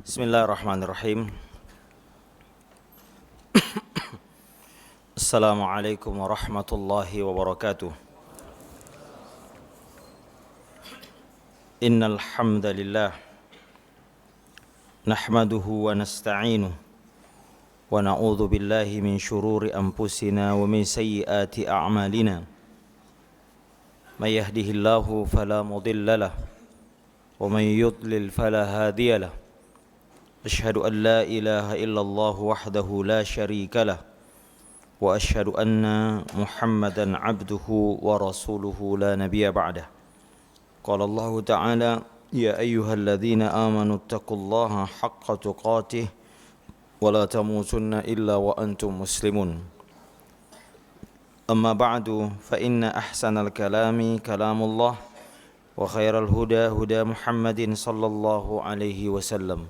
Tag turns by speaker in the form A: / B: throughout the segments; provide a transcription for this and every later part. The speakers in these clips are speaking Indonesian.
A: Bismillahirrahmanirrahim. Assalamualaikum warahmatullahi wabarakatuh. Innal hamdalillah nahmaduhu wa nasta'inuhu wa na'udzu billahi min shururi anfusina wa min sayyiati a'malina. May yahdihillahu fala mudilla lahu wa may yudlil fala hadiya lahu. Asyhadu an la ilaha illallah wahdahu la syarika lah wa asyhadu anna Muhammadan abduhu wa rasuluhu la nabiyya ba'dah. Qala Allah ta'ala ya ayyuhalladzina amanu taqullaha haqqa tuqatih wa la tamutunna illa wa antum muslimun. Amma ba'du fa inna ahsanal kalami kalamullah wa khairal huda huda Muhammadin sallallahu alaihi wasallam.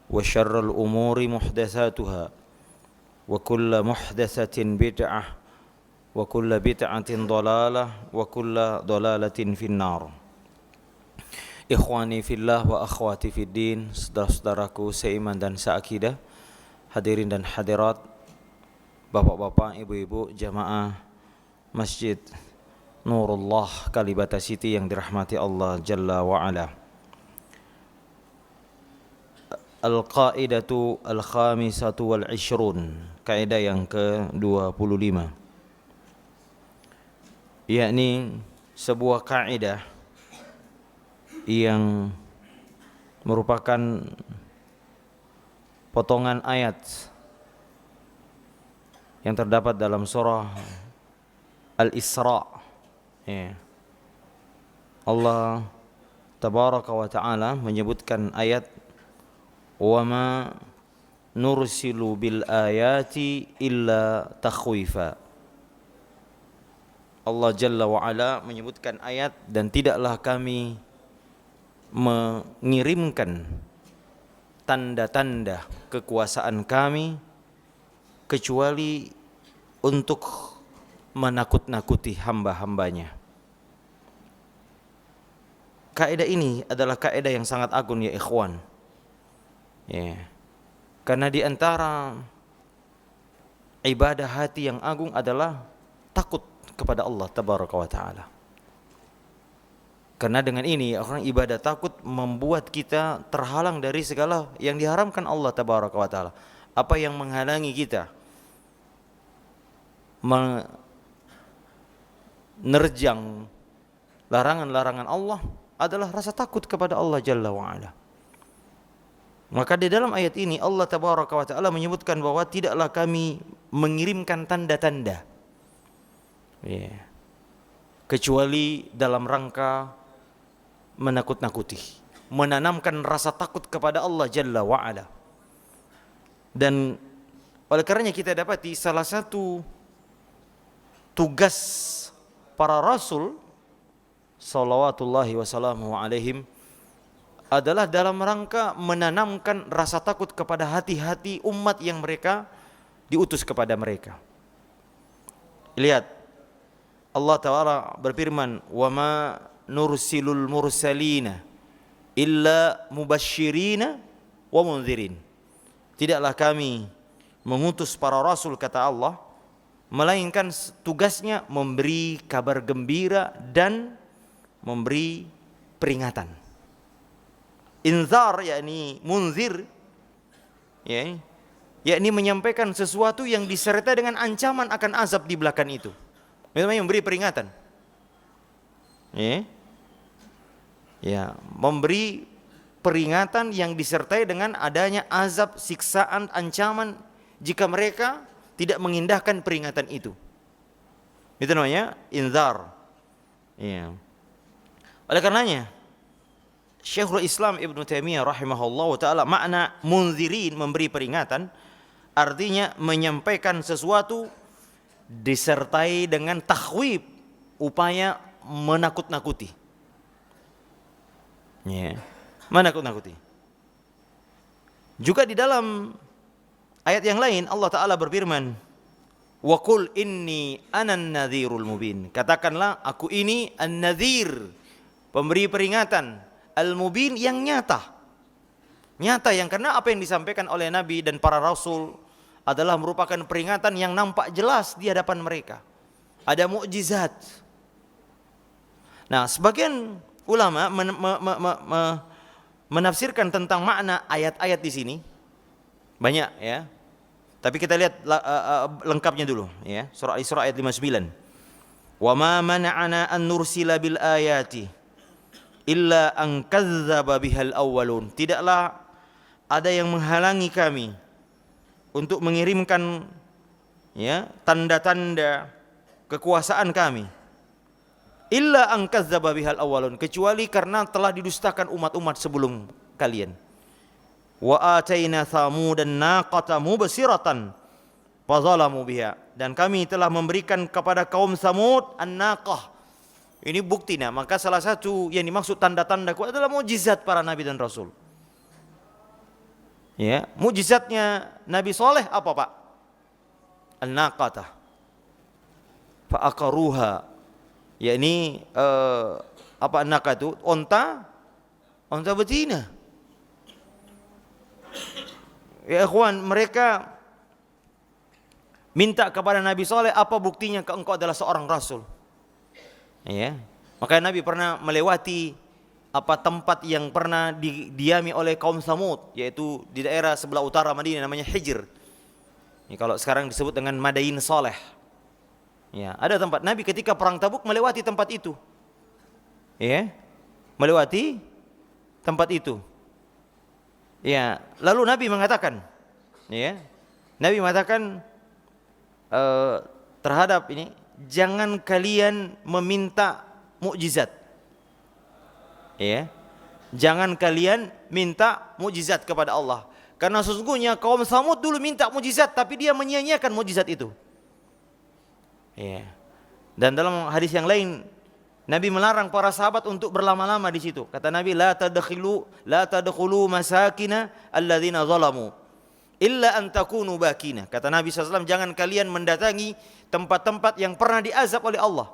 A: Wa syarrul umuri muhdatsatuha wa kullu muhdatsatin bid'ah wa kullu bid'atin dhalalah wa kullu dhalalatin finnar. Ikhwani fillah wa akhwati fid din, saudara-saudaraku seiman dan seakidah, hadirin dan hadirat, bapak-bapak, ibu-ibu, jamaah Masjid Nurullah Kalibata City yang dirahmati Allah Jalla wa Ala. Al-Qaidatu Al-Khamisatu Wal-Ishrun, kaidah yang ke-25, yakni sebuah kaidah yang merupakan potongan ayat yang terdapat dalam surah Al-Isra. Allah Tabaraka wa Ta'ala menyebutkan ayat wa ma nursilu bil ayati illa takhwifa. Allah Jalla wa Ala menyebutkan ayat, dan tidaklah kami mengirimkan tanda-tanda kekuasaan kami kecuali untuk menakut-nakuti hamba-hambanya. Kaidah ini adalah kaidah yang sangat agung ya ikhwan. Karena di antara ibadah hati yang agung adalah takut kepada Allah Tabaraka wa Ta'ala. Karena dengan ini orang ibadah takut membuat kita terhalang dari segala yang diharamkan Allah Tabaraka wa Ta'ala. Apa yang menghalangi kita menerjang larangan-larangan Allah adalah rasa takut kepada Allah Jalla wa Ala. Maka di dalam ayat ini Allah Tabaraka wa Ta'ala menyebutkan bahwa tidaklah kami mengirimkan tanda-tanda kecuali dalam rangka menakut-nakuti, menanamkan rasa takut kepada Allah Jalla wa Ala. Dan oleh karenanya kita dapati salah satu tugas para rasul salawatullahi wassalamu alaihim adalah dalam rangka menanamkan rasa takut kepada hati-hati umat yang mereka diutus kepada mereka. Lihat, Allah Ta'ala berfirman, wa ma nursilul mursalina illa mubashshirina wa munzirin. Tidaklah kami mengutus para rasul, kata Allah, melainkan tugasnya memberi kabar gembira dan memberi peringatan. Inzar yakni munzir, yakni menyampaikan sesuatu yang disertai dengan ancaman akan azab di belakang itu. Itu namanya memberi peringatan. Memberi peringatan yang disertai dengan adanya azab, siksaan, ancaman jika mereka tidak mengindahkan peringatan itu. Itu namanya inzar. Oleh karenanya Syekhul Islam Ibn Taimiyah rahimahullah ta'ala, makna munzirin, memberi peringatan, artinya menyampaikan sesuatu disertai dengan takhwib, upaya menakut-nakuti. Menakut-nakuti. Juga di dalam ayat yang lain Allah Ta'ala berfirman, wa qul inni anan nadhirul mubin. Katakanlah aku ini an-nadhir, pemberi peringatan, al-mubin yang nyata. Nyata yang karena apa yang disampaikan oleh Nabi dan para Rasul adalah merupakan peringatan yang nampak jelas di hadapan mereka. Ada mukjizat. Nah, sebagian ulama menafsirkan tentang makna ayat-ayat di sini banyak ya. Tapi kita lihat lengkapnya dulu ya. Surah Al-Isra ayat 59. Wa ma mana'ana an nursila bil ayati illa an kadzdzaba bihal awwalun. Tidaklah ada yang menghalangi kami untuk mengirimkan ya tanda-tanda kekuasaan kami illa an kadzdzaba bihal awwalun, kecuali karena telah didustakan umat-umat sebelum kalian. Wa ataina thamudan naqata mubsiratan fadzalamu biha, dan kami telah memberikan kepada kaum Samud an-naqah. Ini bukti. Nah, maka salah satu yang dimaksud tanda-tandaku adalah mukjizat para nabi dan rasul. Ya, mukjizatnya Nabi Saleh apa, Pak? An-naqata fa aqaruha, yakni apa an-naqah itu? Onta betina. Ya ikhwan, mereka minta kepada Nabi Saleh, apa buktinya engkau adalah seorang rasul? Ya. Maka Nabi pernah melewati tempat yang pernah didiami oleh kaum Samud, yaitu di daerah sebelah utara Madinah namanya Hijr. Ini kalau sekarang disebut dengan Madain Saleh. Ya, ada tempat Nabi ketika perang Tabuk melewati tempat itu. Ya. Melewati tempat itu. Ya, lalu Nabi mengatakan, ya. Nabi mengatakan terhadap ini, jangan kalian meminta mukjizat. Ya. Jangan kalian minta mukjizat kepada Allah. Karena sesungguhnya kaum Samud dulu minta mukjizat, tapi dia menyia-nyiakan mukjizat itu. Ya. Dan dalam hadis yang lain, Nabi melarang para sahabat untuk berlama-lama di situ. Kata Nabi, la tadkhulu masakina alladzina zalamu illa an takunu bakina. Kata Nabi SAW, jangan kalian mendatangi tempat-tempat yang pernah diazab oleh Allah.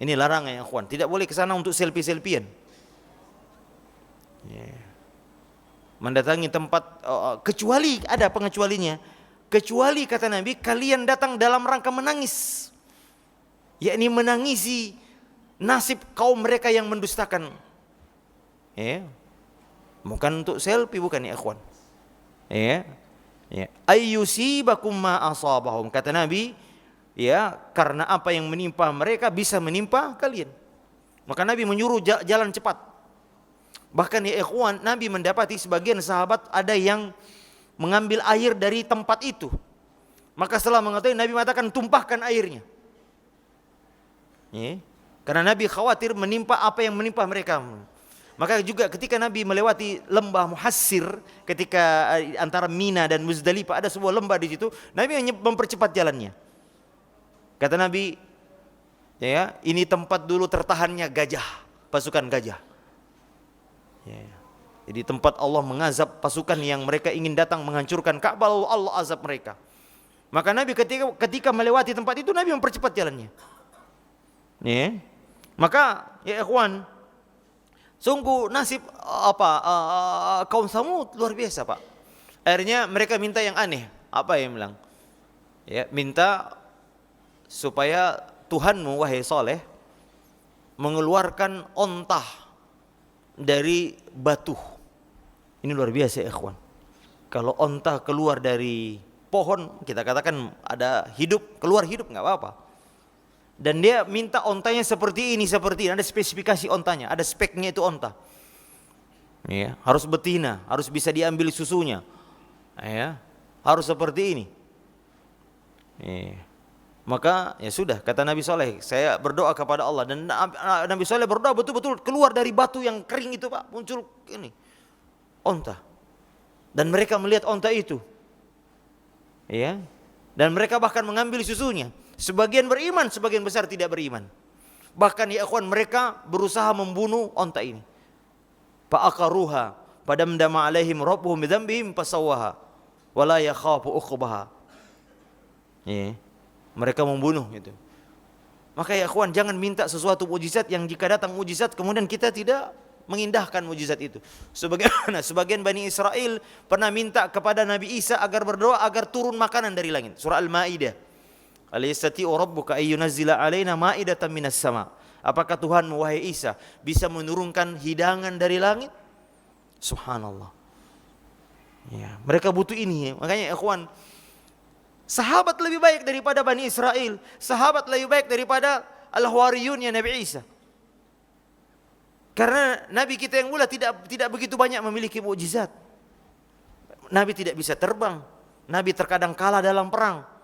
A: Ini larangan ya ikhwan, tidak boleh ke sana untuk selfie-selfian. Yeah. Mendatangi tempat kecuali ada pengecualinya. Kecuali kata Nabi, kalian datang dalam rangka menangis. Yakni menangisi nasib kaum mereka yang mendustakan. Ya. Bukan untuk selfie, bukan ya ikhwan. Ya. Ya. Ayyusibakum ma asabahum, kata Nabi, ya, karena apa yang menimpa mereka bisa menimpa kalian. Maka Nabi menyuruh jalan cepat. Bahkan ya ikhwan, Nabi mendapati sebagian sahabat ada yang mengambil air dari tempat itu. Maka setelah mengetahui, Nabi mengatakan tumpahkan airnya. Ya. Karena Nabi khawatir menimpa apa yang menimpa mereka. Maka juga ketika Nabi melewati lembah Muhassir, ketika antara Mina dan Muzdalifah ada sebuah lembah di situ, Nabi mempercepat jalannya. Kata Nabi, ya, ini tempat dulu tertahannya gajah, pasukan gajah. Ya. Jadi tempat Allah mengazab pasukan yang mereka ingin datang menghancurkan Ka'bah, Allah azab mereka. Maka Nabi ketika melewati tempat itu, Nabi mempercepat jalannya. Ya. Maka ya ikhwan, sungguh nasib kaum Samud luar biasa, Pak. Akhirnya mereka minta yang aneh. Apa yang bilang? Ya, minta supaya Tuhanmu wahai Saleh mengeluarkan onta dari batu. Ini luar biasa ya ikhwan. Kalau onta keluar dari pohon, kita katakan ada hidup, keluar hidup enggak apa-apa. Dan dia minta ontanya seperti ini, ada spesifikasi ontanya, ada speknya itu onta. Ya, harus betina, harus bisa diambil susunya. Ya, harus seperti ini. Ya. Maka ya sudah, kata Nabi Saleh, saya berdoa kepada Allah, dan Nabi Saleh berdoa betul-betul keluar dari batu yang kering itu, Pak, muncul ini onta. Dan mereka melihat onta itu. Ya. Dan mereka bahkan mengambil susunya. Sebagian beriman, sebagian besar tidak beriman. Bahkan ya ikhwan, mereka berusaha membunuh onta ini. Fa'aqaruha padamdama alaihim rabbuhum bidzambihim fasawwaha wala yakhafu uqbaha. Ya. Mereka membunuh itu. Maka ya ikhwan, jangan minta sesuatu mukjizat yang jika datang mukjizat kemudian kita tidak mengindahkan mukjizat itu. Sebagaimana sebagian Bani Israel pernah minta kepada Nabi Isa agar berdoa agar turun makanan dari langit. Surah Al-Maidah. Alayastati'u rabbuka ayyunazzila alaina ma'idatan minas sama. Apakah Tuhan wahai Isa bisa menurunkan hidangan dari langit? Subhanallah. Ya, mereka butuh ini. Makanya ikhwan, sahabat lebih baik daripada Bani Israel. Sahabat lebih baik daripada Al-Hawariyun ya Nabi Isa. Karena Nabi kita yang mulia tidak begitu banyak memiliki mukjizat. Nabi tidak bisa terbang. Nabi terkadang kalah dalam perang.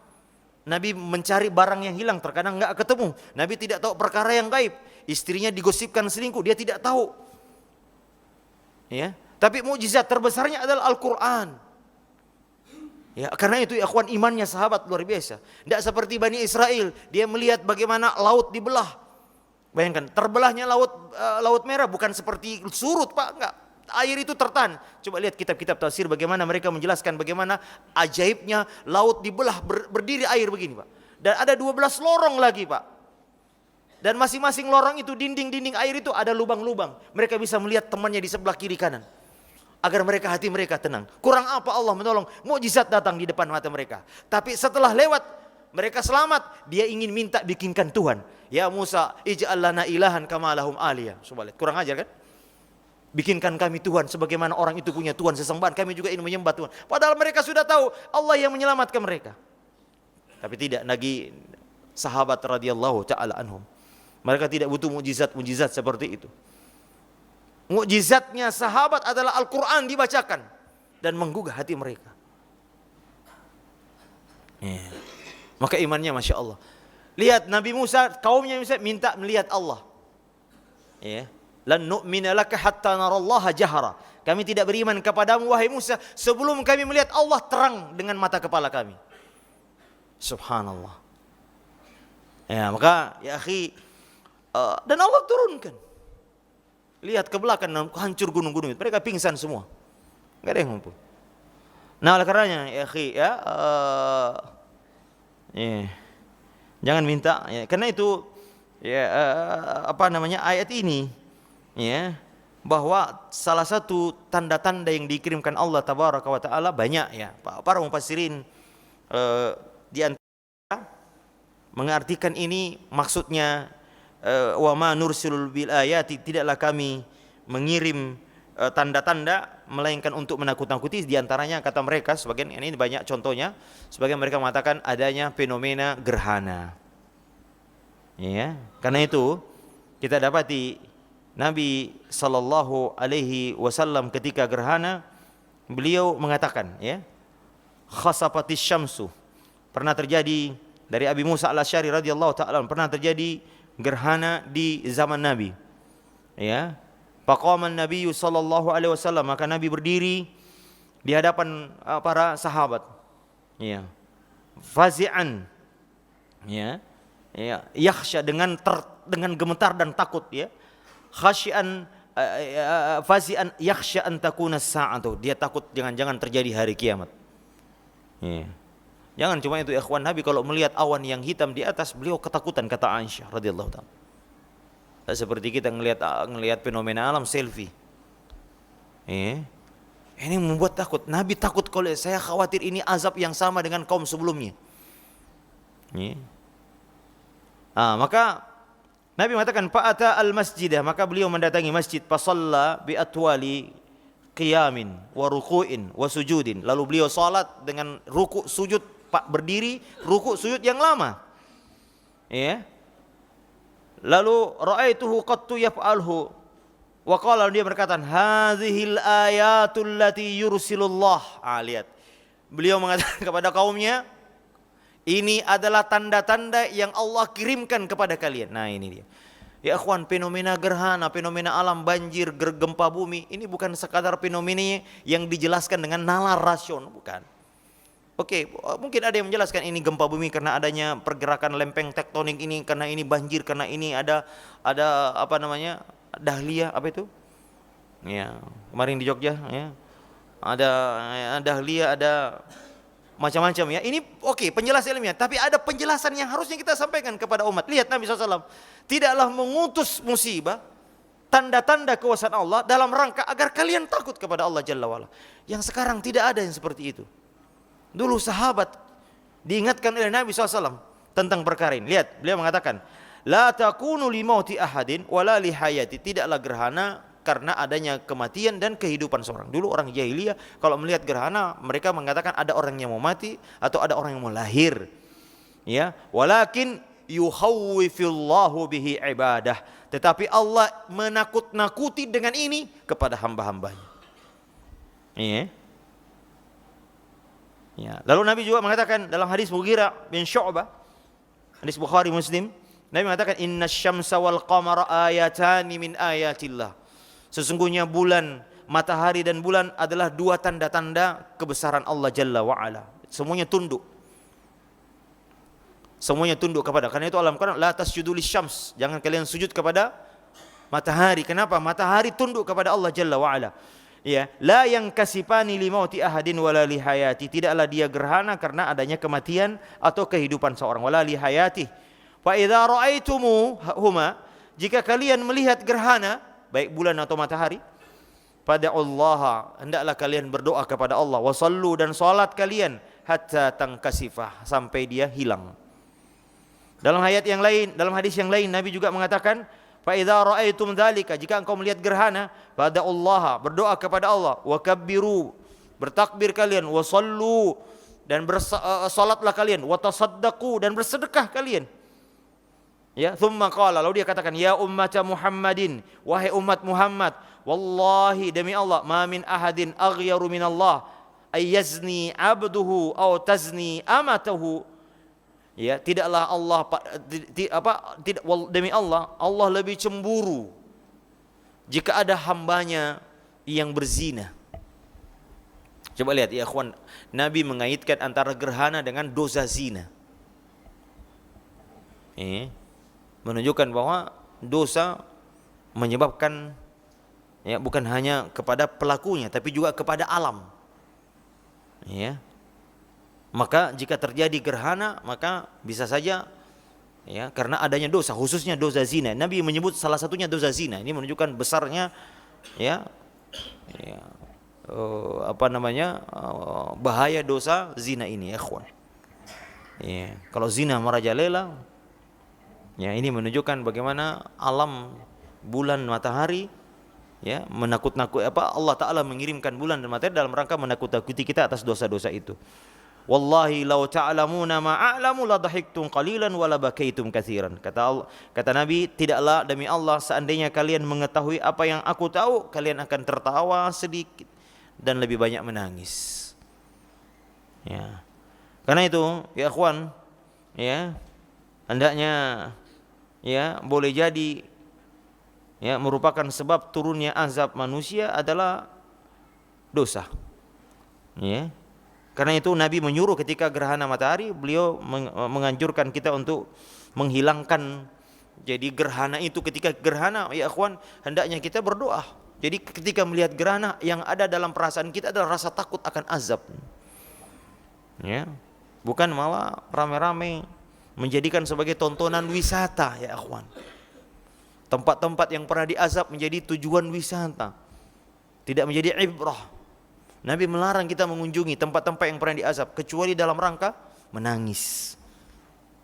A: Nabi mencari barang yang hilang, terkadang enggak ketemu. Nabi tidak tahu perkara yang gaib. Istrinya digosipkan selingkuh, dia tidak tahu. Ya, tapi mukjizat terbesarnya adalah Al-Qur'an. Ya, karena itu ikhwan, imannya sahabat luar biasa. Tidak seperti Bani Israel, dia melihat bagaimana laut dibelah. Bayangkan, terbelahnya laut merah bukan seperti surut, Pak, enggak. Air itu tertahan. Coba lihat kitab-kitab tafsir bagaimana mereka menjelaskan bagaimana ajaibnya laut dibelah berdiri air begini, Pak. Dan ada 12 lorong lagi, Pak. Dan masing-masing lorong itu dinding-dinding air itu ada lubang-lubang. Mereka bisa melihat temannya di sebelah kiri kanan. Agar hati mereka tenang. Kurang apa Allah menolong? Mukjizat datang di depan mata mereka. Tapi setelah lewat mereka selamat, dia ingin minta bikinkan Tuhan. Ya Musa, ij'al lana ilahan kama lahum aliyah. Coba lihat, kurang ajar kan? Bikinkan kami Tuhan sebagaimana orang itu punya Tuhan sesembahan, kami juga ingin menyembah Tuhan. Padahal mereka sudah tahu Allah yang menyelamatkan mereka. Tapi tidak lagi sahabat radhiyallahu taala anhum. Mereka tidak butuh mukjizat seperti itu. Mukjizatnya sahabat adalah Al-Qur'an dibacakan dan menggugah hati mereka. Yeah. Maka imannya Masya Allah. Lihat Nabi Musa, kaumnya minta melihat Allah. Ya. Lan nu'mina laka hatta narallaha jahara. Kami tidak beriman kepadamu wahai Musa sebelum kami melihat Allah terang dengan mata kepala kami. Subhanallah. Ya, maka ya akhi, dan Allah turunkan. Lihat ke belakang, hancur gunung-gunung itu. Mereka pingsan semua. Enggak ada yang mampu. Nah, oleh karenanya ya akhi, ya jangan minta ya, karena itu ya ayat ini ya, bahwa salah satu tanda-tanda yang dikirimkan Allah tabaraka wa taala banyak ya. Para mufassirin di antara mengartikan ini maksudnya wa ma nursilul bil ayati, tidaklah kami mengirim tanda-tanda melainkan untuk menakut-nakuti. Di antaranya kata mereka, sebagian ini banyak contohnya, sebagian mereka mengatakan adanya fenomena gerhana. Ya, karena itu kita dapati Nabi sallallahu alaihi wasallam ketika gerhana beliau mengatakan ya, khasafatis syamsu. Pernah terjadi dari Abi Musa al-Asy'ari radhiyallahu taala, pernah terjadi gerhana di zaman Nabi. Ya. Faqama an-nabiy sallallahu alaihi wasallam, maka Nabi berdiri di hadapan para sahabat. Ya. Fazi'an. Ya. Ya, yakhsha dengan gemetar dan takut ya. Khasyian fazi'an yakhsha an takuna as-sa'atu. Dia takut jangan-jangan terjadi hari kiamat. Ya. Jangan cuma itu ikhwan, Nabi kalau melihat awan yang hitam di atas, beliau ketakutan, kata Aisyah radhiyallahu taala. Seperti kita ngelihat fenomena alam selfie. Ini membuat takut. Nabi takut, kalau saya khawatir ini azab yang sama dengan kaum sebelumnya. Maka Nabi mengatakan fa'ata al-masjidah, maka beliau mendatangi masjid, fasalla bi atwali qiyamin wa ruku'in wa sujudin. Lalu beliau salat dengan ruku' sujud, berdiri, ruku' sujud yang lama. Ya. Lalu ra'aituhu qattu yaf'alhu wa qala, dia berkata hadhil ayatul lati yursilullah. Lihat, beliau mengatakan kepada kaumnya, ini adalah tanda-tanda yang Allah kirimkan kepada kalian. Nah ini dia ya ikhwan, fenomena gerhana, fenomena alam, banjir, gempa bumi, ini bukan sekadar fenomena yang dijelaskan dengan nalar rasional, bukan. Oke, mungkin ada yang menjelaskan ini gempa bumi karena adanya pergerakan lempeng tektonik ini, karena ini banjir, karena ini ada apa namanya, dahlia, apa itu? Ya, kemarin di Jogja ya. Ada dahlia, ada macam-macam ya. Ini oke, penjelasan ilmiah, tapi ada penjelasan yang harusnya kita sampaikan kepada umat. Lihat Nabi SAW tidaklah mengutus musibah tanda-tanda kekuasaan Allah dalam rangka agar kalian takut kepada Allah Jalla wa'ala. Yang sekarang tidak ada yang seperti itu. Dulu sahabat diingatkan oleh Nabi SAW tentang perkara ini. Lihat, beliau mengatakan, la takunu limauti ahadin wala lihayati. Tidaklah gerhana karena adanya kematian dan kehidupan seorang. Dulu orang jahiliyah kalau melihat gerhana mereka mengatakan ada orang yang mau mati atau ada orang yang mau lahir. Ya, walakin yuhawwifillahu bihi ibadah. Tetapi Allah menakut-nakuti dengan ini kepada hamba-hambanya. Iya. Ya. Lalu Nabi juga mengatakan dalam hadis Mughirah bin Syu'bah, hadis Bukhari Muslim, Nabi mengatakan innasyamsa wal qamara ayatani min ayatillah. Sesungguhnya bulan, matahari dan bulan adalah dua tanda-tanda kebesaran Allah Jalla wa'ala. Semuanya tunduk. Semuanya tunduk kepada. Karena itu alam Quran, la tasjudu lisyams. Jangan kalian sujud kepada matahari. Kenapa? Matahari tunduk kepada Allah Jalla wa'ala. Ya, la yang kasipani limauti ahadin wala lihayati. Tidaklah dia gerhana karena adanya kematian atau kehidupan seorang. Wala lihayati. Fa idza ra'aitumuhuma, jika kalian melihat gerhana, baik bulan atau matahari, fad'ullaha, hendaklah kalian berdoa kepada Allah, wasallu, dan salat kalian hatta tangkasifah, sampai dia hilang. Dalam ayat yang lain, dalam hadis yang lain Nabi juga mengatakan, fa idza ra'aitum dzalika, jika engkau melihat gerhana, fad'ullaha, berdoa kepada Allah, wakabbiru, bertakbir kalian, wasallu, dan bersalatlah kalian, watasaddaqu, dan bersedekah kalian. Ya, thumma qala, lalu dia katakan, ya ummata Muhammadin, wahai umat Muhammad, wallahi, demi Allah, ma min ahadin aghyaru min Allah ayyazni abduhu aw tazni amatahu. Ya, tidaklah Allah demi Allah, Allah lebih cemburu jika ada hambanya yang berzina. Coba lihat ya ikhwan, Nabi mengaitkan antara gerhana dengan dosa zina. Menunjukkan bahwa dosa menyebabkan, ya, bukan hanya kepada pelakunya tapi juga kepada alam. Ya. Maka jika terjadi gerhana, maka bisa saja, ya, karena adanya dosa, khususnya dosa zina. Nabi menyebut salah satunya dosa zina. Ini menunjukkan besarnya, ya, bahaya dosa zina ini, ya ikhwan. Ya, kalau zina merajalela, ya, ini menunjukkan bagaimana alam bulan matahari, ya, Allah Ta'ala mengirimkan bulan dan matahari dalam rangka menakut-nakuti kita atas dosa-dosa itu. Wallahi law ta'lamuna ma a'lamu la dhahiktum qalilan wa la bakaitum katsiran. Kata Nabi, tidaklah, demi Allah, seandainya kalian mengetahui apa yang aku tahu, kalian akan tertawa sedikit dan lebih banyak menangis. Ya. Karena itu, ya ikhwan, ya, hendaknya, ya, boleh jadi, ya, merupakan sebab turunnya azab manusia adalah dosa. Ya. Karena itu Nabi menyuruh ketika gerhana matahari, beliau menganjurkan kita untuk menghilangkan. Jadi gerhana itu, ketika gerhana, ya ikhwan, hendaknya kita berdoa. Jadi ketika melihat gerhana, yang ada dalam perasaan kita adalah rasa takut akan azab. Ya. Bukan malah rame-rame menjadikan sebagai tontonan wisata, ya ikhwan. Tempat-tempat yang pernah diazab menjadi tujuan wisata, tidak menjadi ibrah. Nabi melarang kita mengunjungi tempat-tempat yang pernah diazab kecuali dalam rangka menangis.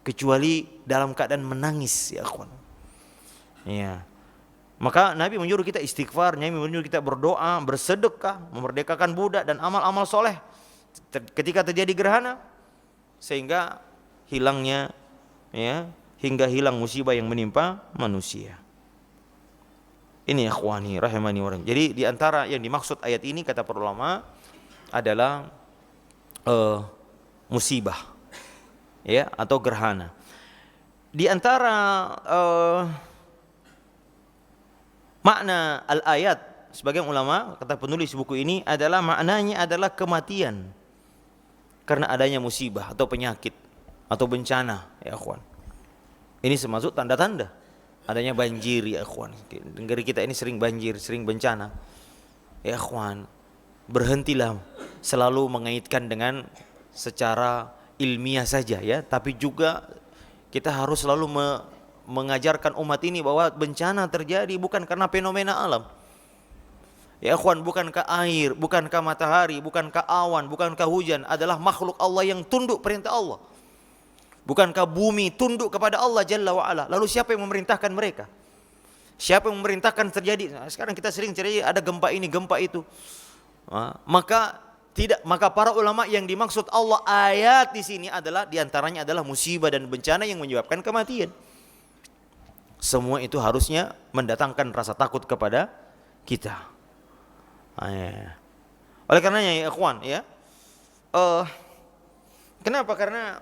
A: Kecuali dalam keadaan menangis, ya ikhwan. Ya. Maka Nabi menyuruh kita istighfar, Nabi menyuruh kita berdoa, bersedekah, memerdekakan budak dan amal-amal soleh ketika terjadi gerhana, sehingga hilangnya, ya, hingga hilang musibah yang menimpa manusia. Ini ikhwani rahimani wa rahim. Jadi di antara yang dimaksud ayat ini, kata para ulama, adalah musibah, ya, atau gerhana. Di antara makna al-ayat, sebagian ulama, kata penulis buku ini, adalah maknanya adalah kematian karena adanya musibah atau penyakit atau bencana, ya ikhwan. Ini termasuk tanda-tanda adanya banjir, ya ikhwan. Negeri kita ini sering banjir, sering bencana. Ya ikhwan, berhentilah selalu mengaitkan dengan secara ilmiah saja, ya, tapi juga kita harus selalu mengajarkan umat ini bahwa bencana terjadi bukan karena fenomena alam. Ya ikhwan, bukankah air, bukankah matahari, bukankah awan, bukankah hujan adalah makhluk Allah yang tunduk perintah Allah? Bukankah bumi tunduk kepada Allah Jalla wa'ala? Lalu siapa yang memerintahkan mereka? Siapa yang memerintahkan terjadi? Nah, sekarang kita sering terjadi ada gempa ini, gempa itu. Maka para ulama yang dimaksud Allah ayat di sini adalah diantaranya adalah musibah dan bencana yang menyebabkan kematian. Semua itu harusnya mendatangkan rasa takut kepada kita. Oleh karenanya ya ikhwan ya, kenapa? Karena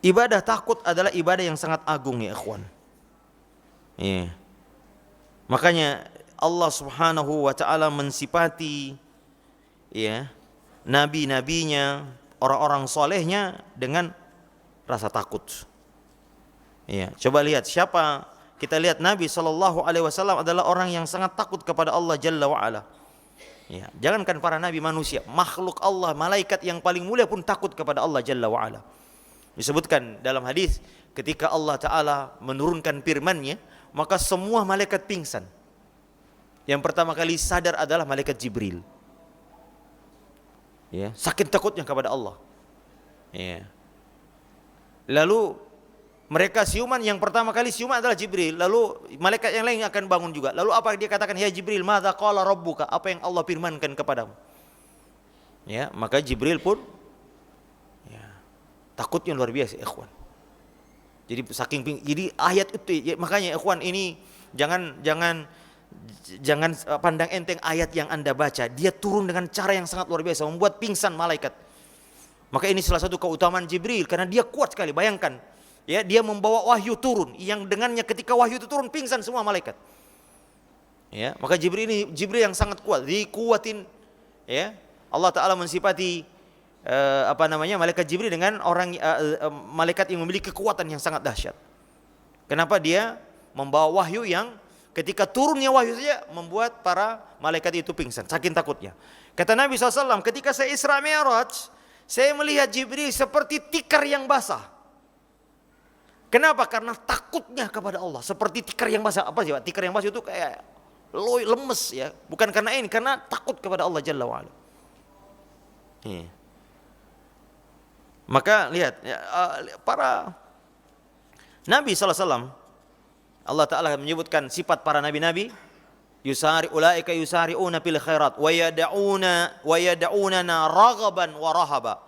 A: ibadah takut adalah ibadah yang sangat agung ya ikhwan. Makanya Allah Subhanahu wa taala mensifati ya nabi-nabinya, orang-orang solehnya dengan rasa takut. Ya, coba lihat siapa, kita lihat Nabi SAW adalah orang yang sangat takut kepada Allah Jalla wa'ala. Ya, jangankan para nabi manusia, makhluk Allah, malaikat yang paling mulia pun takut kepada Allah Jalla wa'ala. Disebutkan dalam hadis ketika Allah Ta'ala menurunkan firman-Nya, maka semua malaikat pingsan. Yang pertama kali sadar adalah malaikat Jibril. Ya, saking takutnya kepada Allah. Ya. Lalu mereka siuman, yang pertama kali siuman adalah Jibril. Lalu malaikat yang lain akan bangun juga. Lalu apa dia katakan? Ya Jibril, madza qala rabbuka? Apa yang Allah firmankan kepadamu? Ya, maka Jibril pun ya, takutnya luar biasa, ikhwan. Jadi ayat itu ya, makanya ikhwan ini jangan pandang enteng ayat yang Anda baca. Dia turun dengan cara yang sangat luar biasa, membuat pingsan malaikat. Maka ini salah satu keutamaan Jibril karena dia kuat sekali. Bayangkan, ya, dia membawa wahyu turun yang dengannya ketika wahyu itu turun pingsan semua malaikat. Ya, maka Jibril yang sangat kuat, dikuatin. Ya, Allah Taala mensifati malaikat Jibril dengan malaikat yang memiliki kekuatan yang sangat dahsyat. Kenapa? Dia membawa wahyu yang ketika turunnya wahyu saja membuat para malaikat itu pingsan, saking takutnya. Kata Nabi SAW, ketika saya Isra Mi'raj, saya melihat Jibril seperti tikar yang basah. Kenapa? Karena takutnya kepada Allah, seperti tikar yang basah. Apa sih Pak? Tikar yang basah itu kayak lemes ya. Bukan karena ini, karena takut kepada Allah Jalla wa'ala. Maka lihat ya, para Nabi SAW, Allah Ta'ala menyebutkan sifat para nabi-nabi, ulaika yusari'una fil khairat wa yad'unana raghaban wa rahaba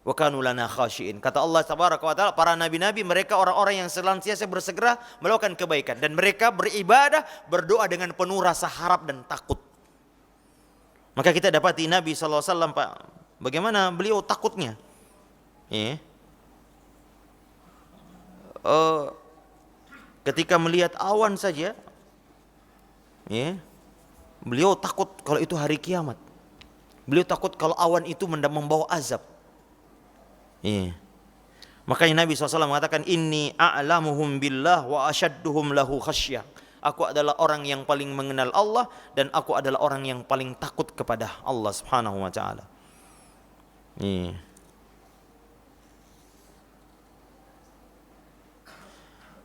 A: wa kanu lana khashiin. Kata Allah Tabaraka wa Ta'ala, para nabi-nabi mereka orang-orang yang senantiasa bersegera melakukan kebaikan dan mereka beribadah, berdoa dengan penuh rasa harap dan takut. Maka kita dapati Nabi SAW, Pak, bagaimana beliau takutnya. Ketika melihat awan saja, ya, beliau takut kalau itu hari kiamat. Beliau takut kalau awan itu membawa azab. Ya. Makanya Nabi SAW mengatakan, Inni a'lamuhum billah wa asyadduhum lahu khasyah. Aku adalah orang yang paling mengenal Allah dan aku adalah orang yang paling takut kepada Allah Subhanahu wa taala. Ya.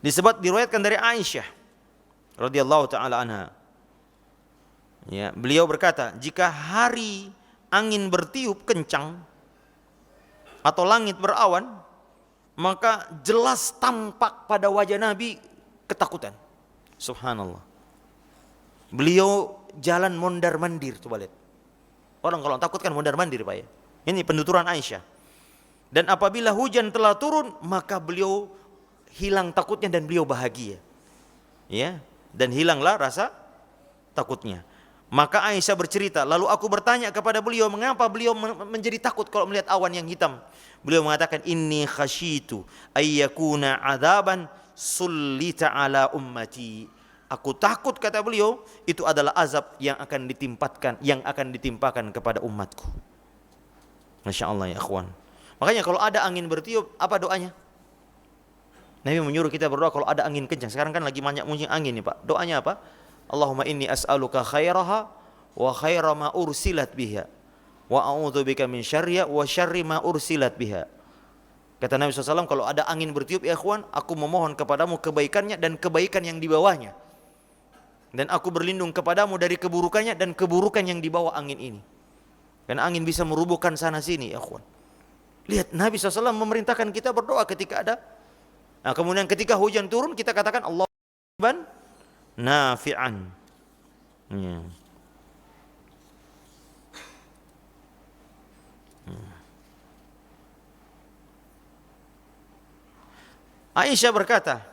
A: Diriwayatkan dari Aisyah radhiyallahu taala anha. Ya, beliau berkata, jika hari angin bertiup kencang atau langit berawan, maka jelas tampak pada wajah Nabi ketakutan. Subhanallah. Beliau jalan mondar-mandir, coba lihat. Orang kalau takut kan mondar-mandir, Pak ya. Ini penuturan Aisyah. Dan apabila hujan telah turun, maka beliau hilang takutnya dan beliau bahagia. Ya, dan hilanglah rasa takutnya. Maka Aisyah bercerita, lalu aku bertanya kepada beliau, mengapa beliau menjadi takut kalau melihat awan yang hitam? Beliau mengatakan, inni khasyitu ayyakuna adzaban sullita ala ummati. Aku takut, kata beliau, itu adalah azab yang akan ditimpakan kepada umatku. Masya Allah ya akhwan. Makanya kalau ada angin bertiup, apa doanya? Nabi menyuruh kita berdoa kalau ada angin kencang. Sekarang kan lagi banyak muncul angin nih Pak. Doanya apa? Allahumma inni as'aluka khairaha wa khaira ma ursilat biha wa a'udzubika min syarriha wa syarri ma ursilat biha. Kata Nabi SAW, kalau ada angin bertiup ya ikhwan, aku memohon kepadamu kebaikannya dan kebaikan yang di bawahnya. Dan aku berlindung kepadamu dari keburukannya dan keburukan yang di bawah angin ini. Karena angin bisa merubuhkan sana sini ya ikhwan. Lihat Nabi SAW memerintahkan kita berdoa ketika ada. Nah, kemudian ketika hujan turun kita katakan Allahumma nafi'an. Ya. Aisyah berkata,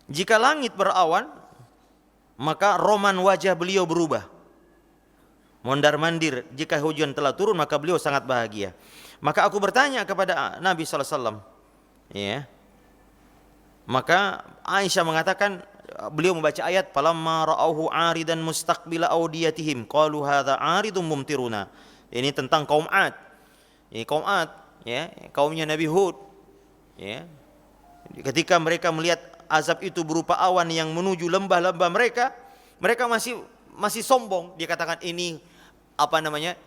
A: jika langit berawan, maka roman wajah beliau berubah. Mondar-mandir, jika hujan telah turun, maka beliau sangat bahagia. Maka aku bertanya kepada Nabi SAW, ya. Maka Aisyah mengatakan, beliau membaca ayat, falamma ra'auhu 'aridan mustaqbila awdiyatihim, qalu hadza 'aridun mumtiruna. Ini tentang kaum Ad. Ini kaum Ad, ya, kaumnya Nabi Hud, ya. Ketika mereka melihat azab itu berupa awan yang menuju lembah-lembah mereka, mereka masih sombong. Dia katakan ini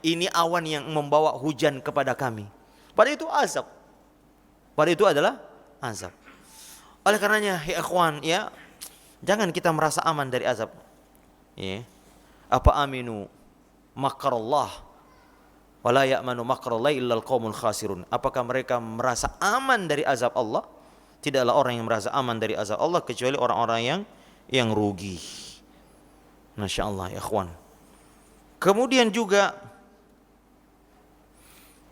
A: ini awan yang membawa hujan kepada kami. Padahal itu azab. Padahal itu adalah azab. Oleh karenanya, ya ikhwan, ya, jangan kita merasa aman dari azab. Ya. Apa aminu makrallah wala ya'manu makrallah illal qaumul khasirun. Apakah mereka merasa aman dari azab Allah? Tidaklah orang yang merasa aman dari azab Allah kecuali orang-orang yang rugi. Masya Allah ya ikhwan. Kemudian juga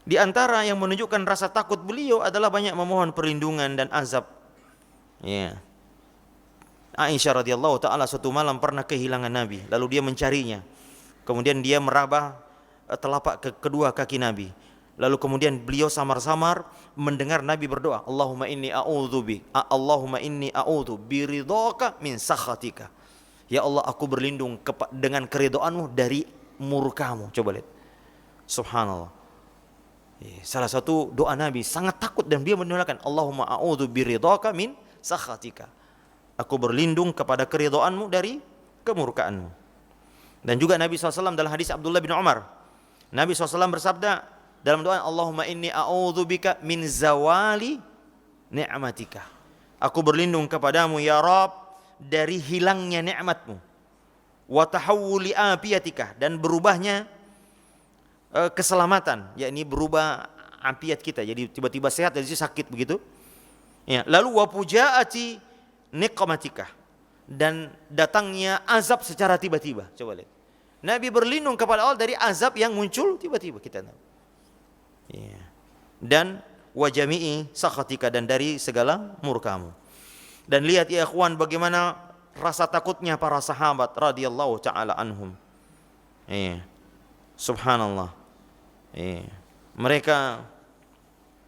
A: di antara yang menunjukkan rasa takut beliau adalah banyak memohon perlindungan dan azab. Ya. Aisyah radhiyallahu taala suatu malam pernah kehilangan Nabi, lalu dia mencarinya. Kemudian dia meraba telapak kedua kaki Nabi. Lalu kemudian beliau samar-samar mendengar Nabi berdoa, Allahumma inni a'udzu biridhaka min sakhatika. Ya Allah, aku berlindung dengan keridhaanmu dari murkamu. Coba lihat. Subhanallah. Salah satu doa Nabi sangat takut dan dia mendoakan Allahumma a'udzu biridhaka min sakhatika. Aku berlindung kepada keridhaanmu dari kemurkaanmu. Dan juga Nabi SAW dalam hadis Abdullah bin Umar, Nabi SAW bersabda dalam doa, Allahumma inni a'udzubika min zawali ni'matika. Aku berlindung kepadamu ya Rabb dari hilangnya nikmatmu. Wa tahawuli afiyatika, dan berubahnya keselamatan, yakni berubah afiat kita, jadi tiba-tiba sehat dari sakit begitu. Ya, lalu wa fujaati niqmatika, dan datangnya azab secara tiba-tiba. Coba lihat. Nabi berlindung kepada Allah dari azab yang muncul tiba-tiba, kita tahu. Ya. Dan wajami'i sakhatika, dan dari segala murkamu. Dan lihat ya ikhwan bagaimana rasa takutnya para sahabat radhiyallahu taala anhum. Ya. Subhanallah. Ya. Mereka,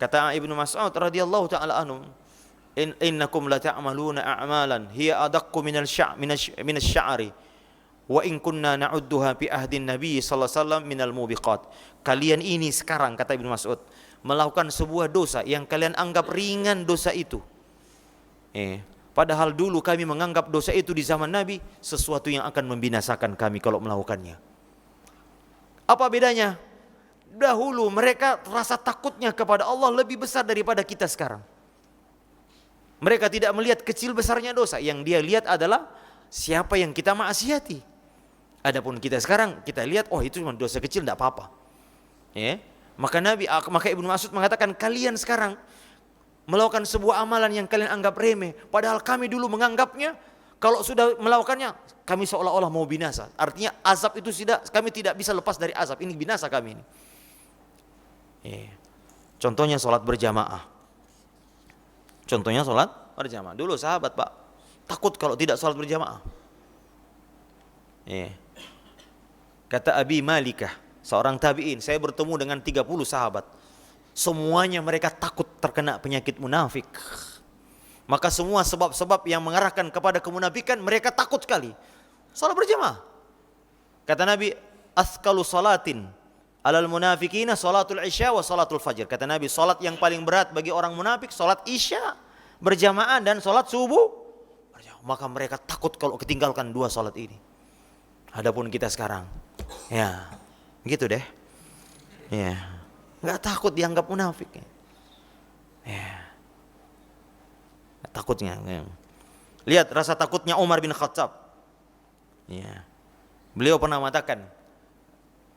A: kata Ibnu Mas'ud radhiyallahu taala anhum, innakum la ta'maluna a'malan hiya adaqqu minal sya'ri wa in kunna na'udduha bi ahdin nabi sallallahu alaihi wasallam minal mubiqat. Kalian ini sekarang, kata Ibnu Mas'ud, melakukan sebuah dosa yang kalian anggap ringan dosa itu. Padahal dulu kami menganggap dosa itu di zaman Nabi sesuatu yang akan membinasakan kami kalau melakukannya. Apa bedanya? Dahulu mereka rasa takutnya kepada Allah lebih besar daripada kita sekarang. Mereka tidak melihat kecil besarnya dosa, yang dia lihat adalah siapa yang kita maksiati. Adapun kita sekarang, kita lihat, oh itu cuma dosa kecil, tidak apa-apa. Ya. Maka Ibnu Mas'ud mengatakan, kalian sekarang melakukan sebuah amalan yang kalian anggap remeh, padahal kami dulu menganggapnya kalau sudah melakukannya kami seolah-olah mau binasa. Artinya azab itu kami tidak bisa lepas dari azab, ini binasa kami ini. Ya. Contohnya sholat berjamaah. Dulu sahabat Pak takut kalau tidak sholat berjamaah. Kata Abi Malikah, seorang tabi'in, saya bertemu dengan 30 sahabat. Semuanya mereka takut terkena penyakit munafik. Maka semua sebab-sebab yang mengarahkan kepada kemunafikan mereka takut sekali. Salat berjamaah. Kata Nabi, athqalu salatin alal munafikina salatul isya wa salatul fajr. Kata Nabi, salat yang paling berat bagi orang munafik salat isya berjamaah dan salat subuh. Maka mereka takut kalau ketinggalkan dua salat ini. Adapun kita sekarang, ya gitu deh, ya nggak takut dianggap munafik. Ya. Takutnya. Ya. Lihat rasa takutnya Umar bin Khattab. Ya. Beliau pernah mengatakan,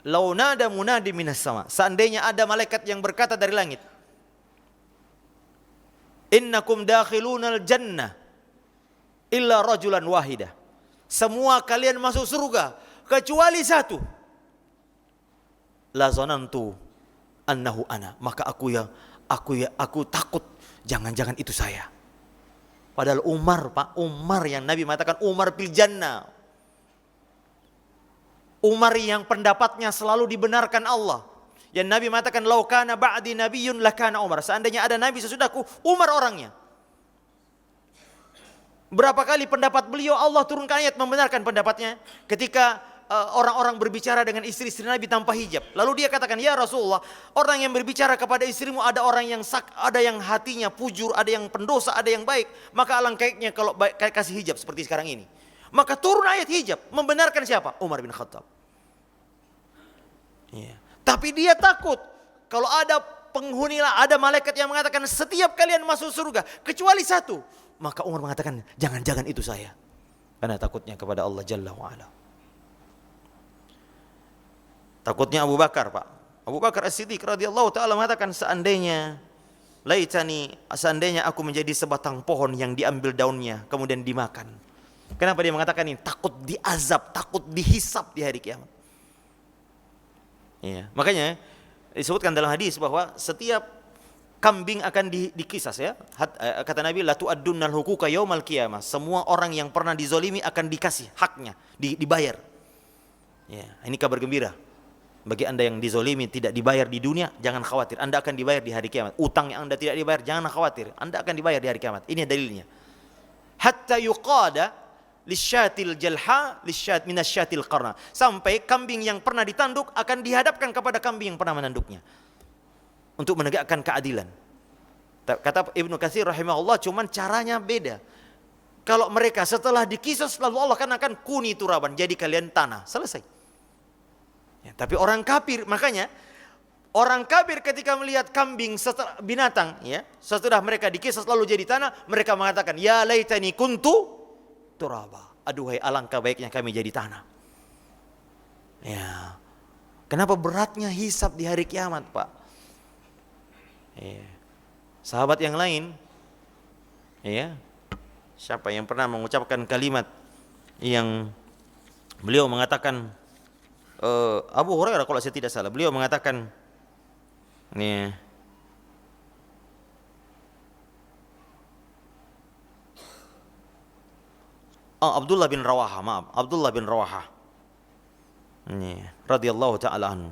A: "Lau nada munadi minas sama." Seandainya ada malaikat yang berkata dari langit, "Innakum dakhilunal jannah illa rajulan wahidah." Semua kalian masuk surga kecuali satu. La zanantu annahu ana. Maka aku takut jangan-jangan itu saya. Padahal Umar, Pak, Umar yang Nabi mengatakan Umar fil jannah. Umar yang pendapatnya selalu dibenarkan Allah. Yang Nabi mengatakan lau kana ba'di nabiyyun lakana Umar. Seandainya ada nabi sesudahku, Umar orangnya. Berapa kali pendapat beliau Allah turunkan ayat membenarkan pendapatnya ketika orang-orang berbicara dengan istri-istri Nabi tanpa hijab. Lalu dia katakan, "Ya Rasulullah, orang yang berbicara kepada istrimu ada orang yang ada yang hatinya fujur, ada yang pendosa, ada yang baik. Maka alangkahnya kalau kasih hijab seperti sekarang ini." Maka turun ayat hijab membenarkan siapa? Umar bin Khattab. Ya. Tapi dia takut kalau ada penghuni, ada malaikat yang mengatakan setiap kalian masuk surga kecuali satu. Maka Umar mengatakan, jangan-jangan itu saya. Karena takutnya kepada Allah Jalla wa'ala. Takutnya Abu Bakar, Pak. Abu Bakar As-Siddiq radhiyallahu ta'ala mengatakan, seandainya aku menjadi sebatang pohon yang diambil daunnya kemudian dimakan. Kenapa dia mengatakan ini? Takut diazab, takut dihisab di hari kiamat. Ya, makanya disebutkan dalam hadis bahwa setiap kambing akan dikisas, ya. Kata Nabi, la tu'addunnal huquqa yaumal qiyamah. Semua orang yang pernah dizolimi akan dikasih haknya, dibayar. Ya, ini kabar gembira. Bagi Anda yang dizolimi tidak dibayar di dunia, jangan khawatir, Anda akan dibayar di hari kiamat. Utang yang Anda tidak dibayar, jangan khawatir, Anda akan dibayar di hari kiamat. Ini dalilnya. Hatta yuqada lisyatil jalha minasyatil qarna. Sampai kambing yang pernah ditanduk akan dihadapkan kepada kambing yang pernah menanduknya. Untuk menegakkan keadilan. Kata Ibnu Katsir rahimahullah, cuman caranya beda. Kalau mereka setelah dikisas lalu Allah akan kuni turaban, jadi kalian tanah, selesai. Ya, tapi orang kafir, makanya orang kafir ketika melihat kambing setelah binatang, ya, setelah mereka dikisas lalu jadi tanah, mereka mengatakan, ya laitani kuntu turaba. Aduhai alangkah baiknya kami jadi tanah. Ya. Kenapa beratnya hisab di hari kiamat, Pak? Ya. Sahabat yang lain, ya, siapa yang pernah mengucapkan kalimat yang beliau mengatakan, Abu Hurairah kalau saya tidak salah, beliau mengatakan, ya, Abdullah bin Rawaha, ya, radhiyallahu taala anhu.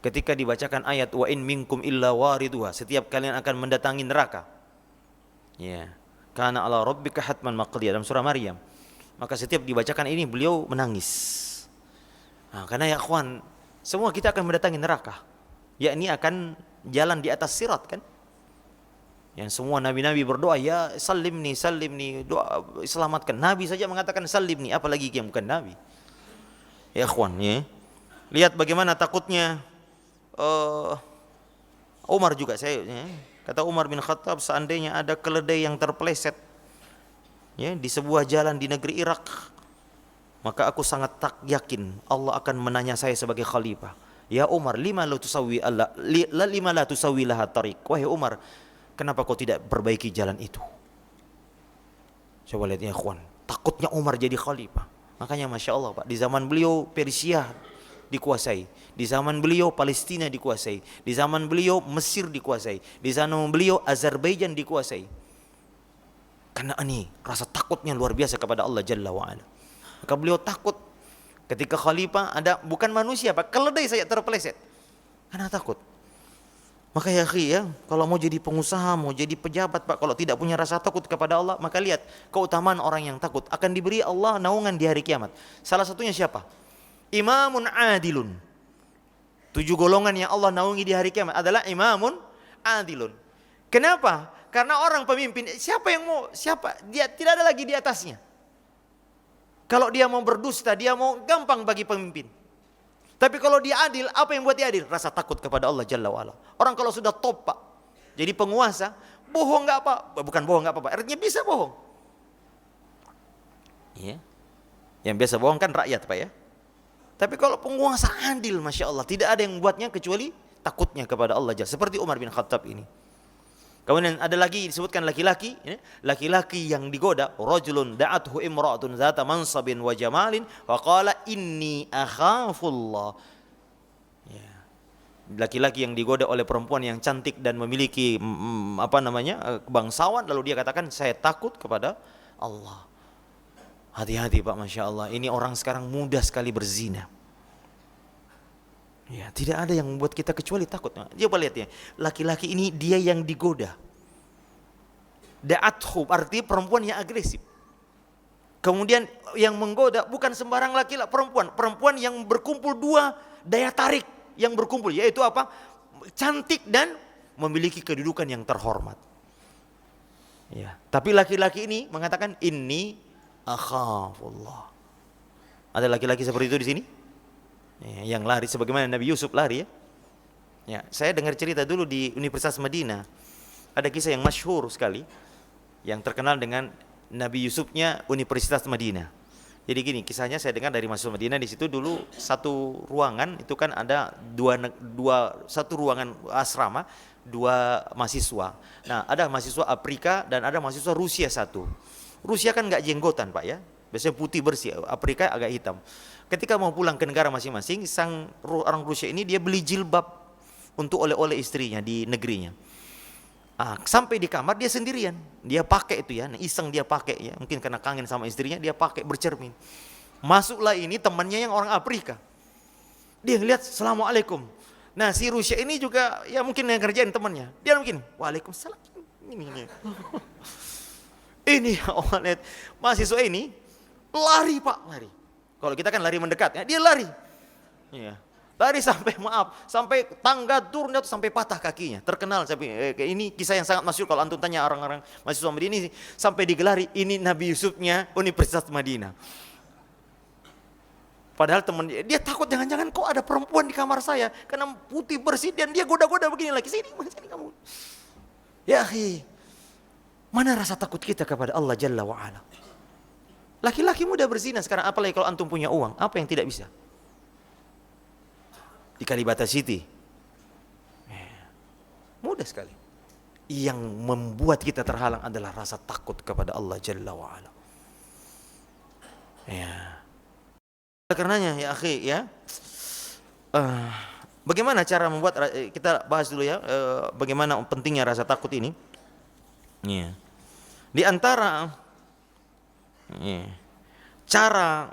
A: Ketika dibacakan ayat wa in minkum illa wariduha, setiap kalian akan mendatangi neraka. Ya. Kana ala rabbika hatman maqdiya, dalam surah Maryam. Maka setiap dibacakan ini beliau menangis. Nah, karena ya ikhwan, semua kita akan mendatangi neraka. Yakni akan jalan di atas sirat, kan? Yang semua nabi-nabi berdoa, ya salimni, doa selamatkan. Nabi saja mengatakan salimni, apalagi yang bukan nabi. Ya ikhwan, ya. Lihat bagaimana takutnya Umar juga, kata Umar bin Khattab, seandainya ada keledai yang terpeleset, ya, di sebuah jalan di negeri Irak, maka aku sangat yakin Allah akan menanya saya sebagai khalifah, ya Umar, lima la tusawi laha tariq. Wahai Umar, kenapa kau tidak perbaiki jalan itu? Coba lihat ya ikhwan, takutnya Umar jadi khalifah. Makanya Masya Allah, Pak, di zaman beliau Persia dikuasai, di zaman beliau Palestina dikuasai, di zaman beliau Mesir dikuasai, di zaman beliau Azerbaijan dikuasai. Karena ini rasa takutnya luar biasa kepada Allah Jalla wa'ala. Maka beliau takut ketika khalifah ada bukan manusia, Pak, keledai saja terpeleset, karena takut. Maka ya akhi, ya, kalau mau jadi pengusaha, mau jadi pejabat, Pak, kalau tidak punya rasa takut kepada Allah, maka lihat keutamaan orang yang takut, akan diberi Allah naungan di hari kiamat. Salah satunya siapa? Imamun adilun. 7 golongan yang Allah naungi di hari kiamat adalah imamun adilun. Kenapa? Karena orang pemimpin, dia tidak ada lagi di atasnya. Kalau dia mau berdusta, dia mau gampang bagi pemimpin. Tapi kalau dia adil, apa yang buat dia adil? Rasa takut kepada Allah Jalla wa'ala. Orang kalau sudah top Pak, jadi penguasa, bohong nggak apa, bukan bohong nggak apa-apa, artinya bisa bohong. Ya. Yang biasa bohong kan rakyat Pak ya. Tapi kalau penguasa adil, Masya Allah, tidak ada yang membuatnya kecuali takutnya kepada Allah Jalla. Seperti Umar bin Khattab ini. Kemudian ada lagi disebutkan laki-laki, laki-laki yang digoda, rajulun da'athu imra'atun zata mansabin wa jamalin wa qala inni akhafullah. Ya. Laki-laki yang digoda oleh perempuan yang cantik dan memiliki kebangsawan, lalu dia katakan saya takut kepada Allah. Hati-hati Pak, Masya Allah, ini orang sekarang mudah sekali berzina. Ya, tidak ada yang membuat kita kecuali takut. Coba lihat ya, laki-laki ini dia yang digoda. Da'athu arti perempuan yang agresif. Kemudian yang menggoda bukan sembarang laki-laki, perempuan yang berkumpul dua daya tarik yang berkumpul, yaitu apa? Cantik dan memiliki kedudukan yang terhormat. Ya, tapi laki-laki ini mengatakan inni akhafullah. Ada laki-laki seperti itu di sini? Ya, yang lari sebagaimana Nabi Yusuf lari ya. Ya, saya dengar cerita dulu di Universitas Madinah. Ada kisah yang masyhur sekali yang terkenal dengan Nabi Yusufnya Universitas Madinah. Jadi gini, kisahnya saya dengar dari mahasiswa Madinah. Di situ dulu satu ruangan itu kan ada satu ruangan asrama, dua mahasiswa. Nah, ada mahasiswa Afrika dan ada mahasiswa Rusia satu. Rusia kan nggak jenggotan Pak ya, biasanya putih bersih. Afrika agak hitam. Ketika mau pulang ke negara masing-masing, orang Rusia ini dia beli jilbab untuk oleh-oleh istrinya di negerinya. Sampai di kamar dia sendirian, dia pakai itu ya, iseng dia pakai ya, mungkin karena kangen sama istrinya dia pakai bercermin. Masuklah ini temannya yang orang Afrika, dia ngeliat Assalamualaikum. Nah si Rusia ini juga ya mungkin yang kerjain temannya, dia mungkin Waalaikumsalam. Ini lihat mahasiswa ini lari Pak, lari. Kalau kita kan lari mendekat, ya, dia lari. Ya. Lari sampai tangga turun atau sampai patah kakinya. Terkenal ini kisah yang sangat masyhur kalau antum tanya orang-orang mahasiswa Madinah ini, sampai digelari ini Nabi Yusufnya Universitas Madinah. Padahal teman dia takut jangan-jangan kok ada perempuan di kamar saya karena putih bersih dan dia goda-goda begini lagi. Sini kamu. Ya akhi, mana rasa takut kita kepada Allah Jalla wa Ala? Laki-laki mudah berzina sekarang, apalagi kalau antum punya uang, apa yang tidak bisa? Di Kalibata City, mudah sekali. Yang membuat kita terhalang adalah rasa takut kepada Allah Jalla wa Ala. Ya. Karenanya ya akhi ya, bagaimana cara membuat, kita bahas dulu ya, bagaimana pentingnya rasa takut ini. Ya. Di antara cara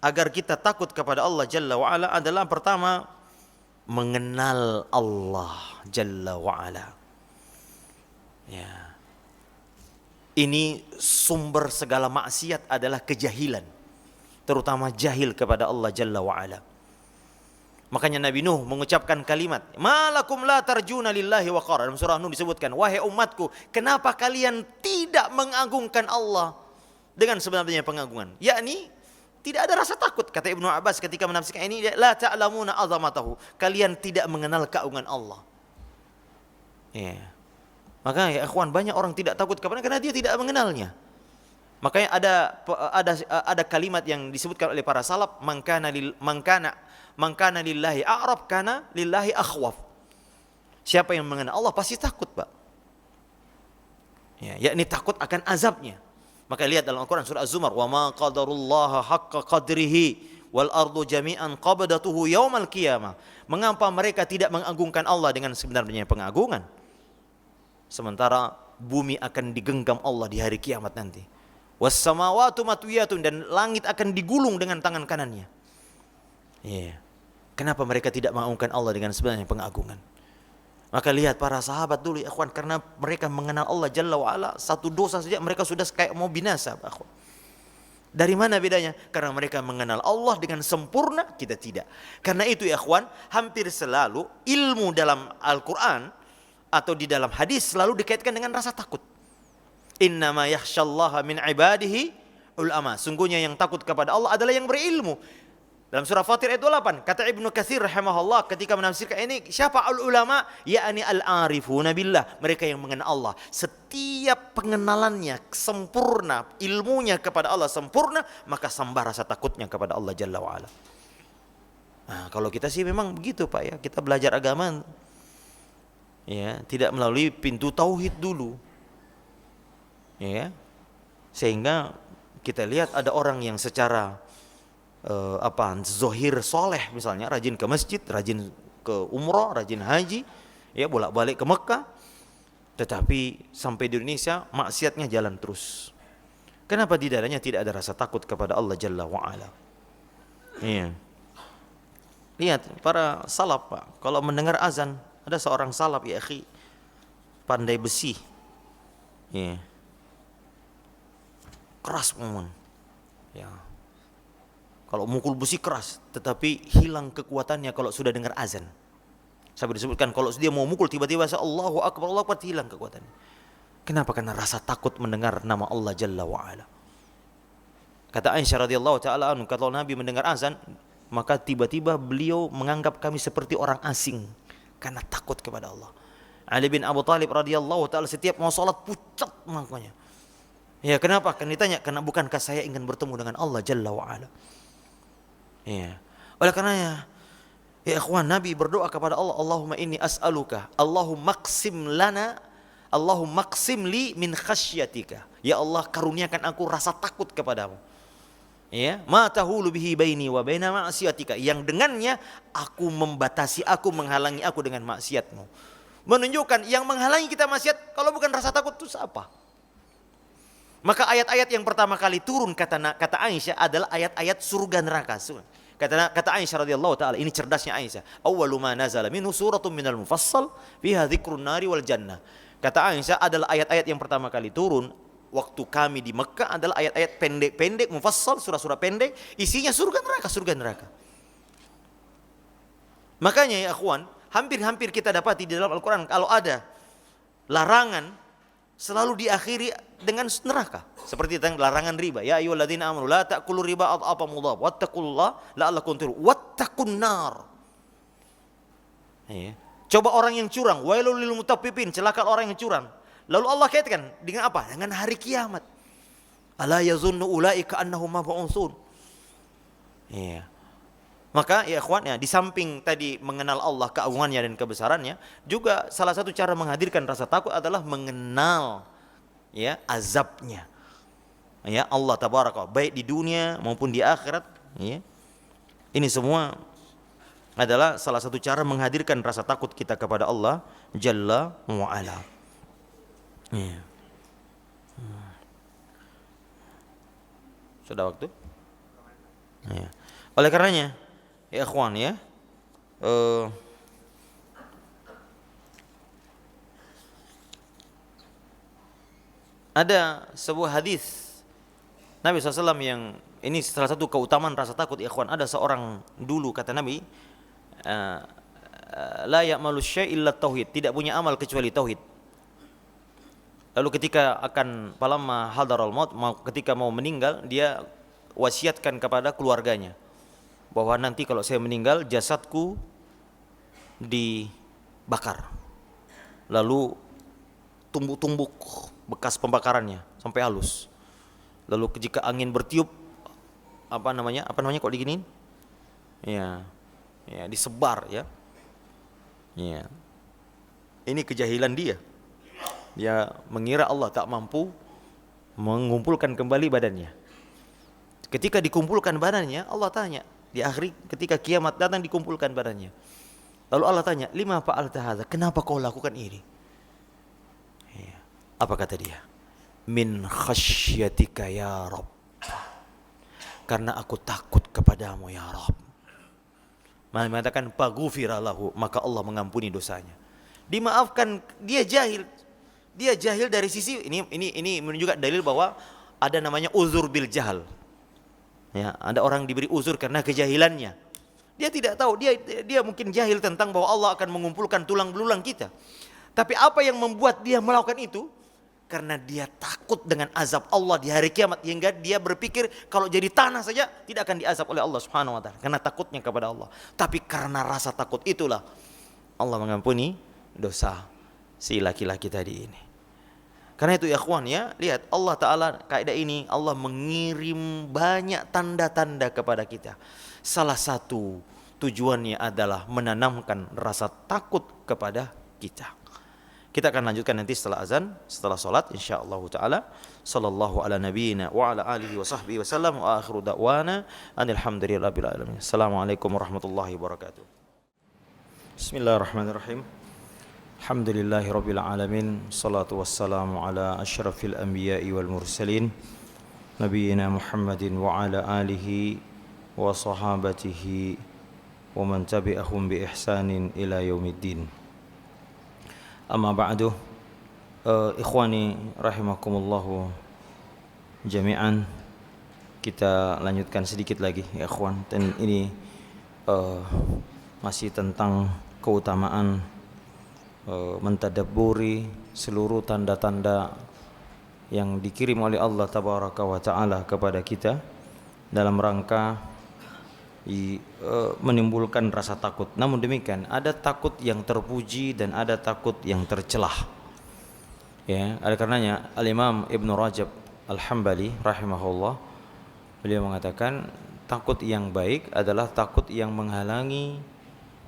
A: agar kita takut kepada Allah Jalla wa'ala adalah pertama, mengenal Allah Jalla wa'ala. Ya. Ini sumber segala maksiat adalah kejahilan, terutama jahil kepada Allah Jalla wa'ala. Makanya Nabi Nuh mengucapkan kalimat, malakum la tarjuna lillahi waqara. Dalam surah Nuh disebutkan, wahai umatku, kenapa kalian tidak mengagungkan Allah dengan sebenarnya pengagungan? Yakni tidak ada rasa takut. Kata Ibnu Abbas ketika menafsirkan ini, la ta'lamuna azamatahu, kalian tidak mengenal keagungan Allah. Ya. Maka ya ikhwan, banyak orang tidak takut kepada karena dia tidak mengenalnya. Makanya ada kalimat yang disebutkan oleh para salaf, man kana lillahi a'rab kana lillahi akhwaf. Siapa yang mengenal Allah pasti takut, Pak. Ya, yakni takut akan azabnya. Maka lihat dalam Al-Quran surah Az-Zumar, wa ma qadarullaha haqqa qadrihi wal ardu jami'an qabdatuhu yaumal qiyamah. Mengapa mereka tidak mengagungkan Allah dengan sebenarnya pengagungan? Sementara bumi akan digenggam Allah di hari kiamat nanti. Was samawati matwiyatun, dan langit akan digulung dengan tangan kanannya. Yeah. Kenapa mereka tidak mengagungkan Allah dengan sebenarnya pengagungan? Maka lihat para sahabat dulu ya ikhwan, karena mereka mengenal Allah Jalla wa'ala, satu dosa saja mereka sudah kayak mau binasa, ikhwan. Dari mana bedanya? Karena mereka mengenal Allah dengan sempurna, kita tidak. Karena itu ya ikhwan, hampir selalu ilmu dalam Al-Quran atau di dalam hadis selalu dikaitkan dengan rasa takut. Innama yakhsyallaha min ibadihi ulama. Sungguhnya yang takut kepada Allah adalah yang berilmu. Dalam surah Fatir ayat 28, kata Ibnu Katsir rahimahullah ketika menafsirkan ini, siapa ulama? Yakni al-arifuna billah, mereka yang mengenal Allah. Setiap pengenalannya sempurna, ilmunya kepada Allah sempurna, maka sembah rasa takutnya kepada Allah Jalla wa ala. Nah, kalau kita sih memang begitu Pak ya, kita belajar agama ya, tidak melalui pintu tauhid dulu. Ya. Sehingga kita lihat ada orang yang secara zohir soleh, misalnya rajin ke masjid, rajin ke umroh, rajin haji, ya bolak-balik ke Mekah, tetapi sampai di Indonesia maksiatnya jalan terus. Kenapa di dadanya tidak ada rasa takut kepada Allah Jalla wa'ala? Iya. Lihat para salaf Pak, kalau mendengar azan, ada seorang salaf ya akhi, pandai besi, iya, keras memang, ya. Kalau mukul besi keras, tetapi hilang kekuatannya kalau sudah dengar azan. Sampai disebutkan kalau dia mau mukul tiba-tiba Allahu Akbar, Allahu Akbar, hilang kekuatannya. Kenapa? Karena rasa takut mendengar nama Allah Jalla wa'ala. Kata Aisyah radhiyallahu taala anha, kalau Nabi mendengar azan, maka tiba-tiba beliau menganggap kami seperti orang asing karena takut kepada Allah. Ali bin Abu Thalib radhiyallahu taala setiap mau salat pucat makanya. Ya, kenapa? Kan ditanya, karena bukankah saya ingin bertemu dengan Allah Jalla wa'ala. Ya. Oleh karenanya, ya ikhwan, Nabi berdoa kepada Allah, Allahumma inni as'aluka, Allahumma qsim lana, Allahumma qsim li min khasyatika. Ya Allah, karuniakan aku rasa takut kepadamu. Ya, ma tahulu bihi baini wa baina ma'siyatika, yang dengannya aku membatasi, aku menghalangi aku dengan maksiatmu. Menunjukkan yang menghalangi kita maksiat kalau bukan rasa takut itu apa? Maka ayat-ayat yang pertama kali turun kata Aisyah adalah ayat-ayat surga neraka. Kata Aisyah radhiyallahu taala, ini cerdasnya Aisyah. Awwalu ma nazala minhu suratun minal mufassal fiha dzikrun nari wal jannah. Kata Aisyah adalah ayat-ayat yang pertama kali turun waktu kami di Mekah adalah ayat-ayat pendek-pendek mufassal, surah-surah pendek, isinya surga neraka, surga neraka. Makanya ya akhwan, hampir-hampir kita dapati di dalam Al-Qur'an kalau ada larangan selalu diakhiri dengan neraka. Seperti tentang larangan riba. Ya ayyuhalladzina amanu la ta'kulu riba adhafa mudhaf wattaqullaha la'allakum turhamun wattaqun nar. Ya. Coba orang yang curang, wailul lil mutaffifin, celaka orang yang curang. Lalu Allah kaitkan dengan apa? Dengan hari kiamat. Ala yazunnu ulaika annahum mab'utsun. Iya. Maka ya ikhwan, ya, di samping tadi mengenal Allah, keagungannya dan kebesarannya, juga salah satu cara menghadirkan rasa takut adalah mengenal ya azabnya. Ya Allah tabaraka, baik di dunia maupun di akhirat, ya. Ini semua adalah salah satu cara menghadirkan rasa takut kita kepada Allah Jalla wa ala. Ya. Sudah waktu? Ya. Oleh karenanya ya ikhwan ya, ada sebuah hadis Nabi SAW yang ini salah satu keutamaan rasa takut ya ikhwan. Ada seorang dulu kata Nabi, la ya'malu syai' illa tauhid, tidak punya amal kecuali tauhid. Lalu ketika akan falamma hadaral maut, ketika mau meninggal, dia wasiatkan kepada keluarganya bahwa nanti kalau saya meninggal jasadku dibakar, lalu tumbuk-tumbuk bekas pembakarannya sampai halus. Lalu jika angin bertiup apa namanya kok diginiin? Ya, disebar ya. Ya. Ini kejahilan dia. Dia mengira Allah tak mampu mengumpulkan kembali badannya. Ketika dikumpulkan badannya, Allah tanya, di akhir ketika kiamat datang dikumpulkan badannya. Lalu Allah tanya, lima fa'alta hadza? Kenapa kau lakukan ini? Ya. Apa kata dia? Min khasyatika ya Rabb. Karena aku takut kepadamu ya Rabb. Mengatakan faghufira lahu, maka Allah mengampuni dosanya. Dimaafkan, dia jahil. Dia jahil dari sisi ini menunjukkan dalil bahwa ada namanya uzur bil jahal. Ya, ada orang diberi uzur karena kejahilannya. Dia tidak tahu, dia mungkin jahil tentang bahwa Allah akan mengumpulkan tulang belulang kita. Tapi apa yang membuat dia melakukan itu? Karena dia takut dengan azab Allah di hari kiamat, hingga dia berpikir kalau jadi tanah saja tidak akan diazab oleh Allah Subhanahu wa taala karena takutnya kepada Allah. Tapi karena rasa takut itulah Allah mengampuni dosa si laki-laki tadi ini. Karena itu ya ikhwan ya, lihat Allah taala kaidah ini Allah mengirim banyak tanda-tanda kepada kita. Salah satu tujuannya adalah menanamkan rasa takut kepada kita. Kita akan lanjutkan nanti setelah azan, setelah salat insyaallah taala. Sallallahu ala nabiyyina wa ala alihi wa sahbihi wasallam wa akhiru da'wana alhamdulillahirabbil alamin. Assalamualaikum warahmatullahi wabarakatuh. Bismillahirrahmanirrahim. Alhamdulillahirabbil alamin. Shalatu wassalamu ala asyrafil anbiya'i wal mursalin nabiyyina Muhammadin wa ala alihi wa sahabatihi wa man tabi'ahum bi ihsanin ila yaumiddin. Amma ba'du, ikhwani rahimakumullahu jami'an, kita lanjutkan sedikit lagi ya ikhwan. Dan ini masih tentang keutamaan mentadabburi seluruh tanda-tanda yang dikirim oleh Allah tabaraka wa ta'ala kepada kita dalam rangka menimbulkan rasa takut. Namun demikian, ada takut yang terpuji dan ada takut yang tercelah. Ya, oleh karenanya Al-Imam Ibnu Rajab Al-Hambali rahimahullah, beliau mengatakan takut yang baik adalah takut yang menghalangi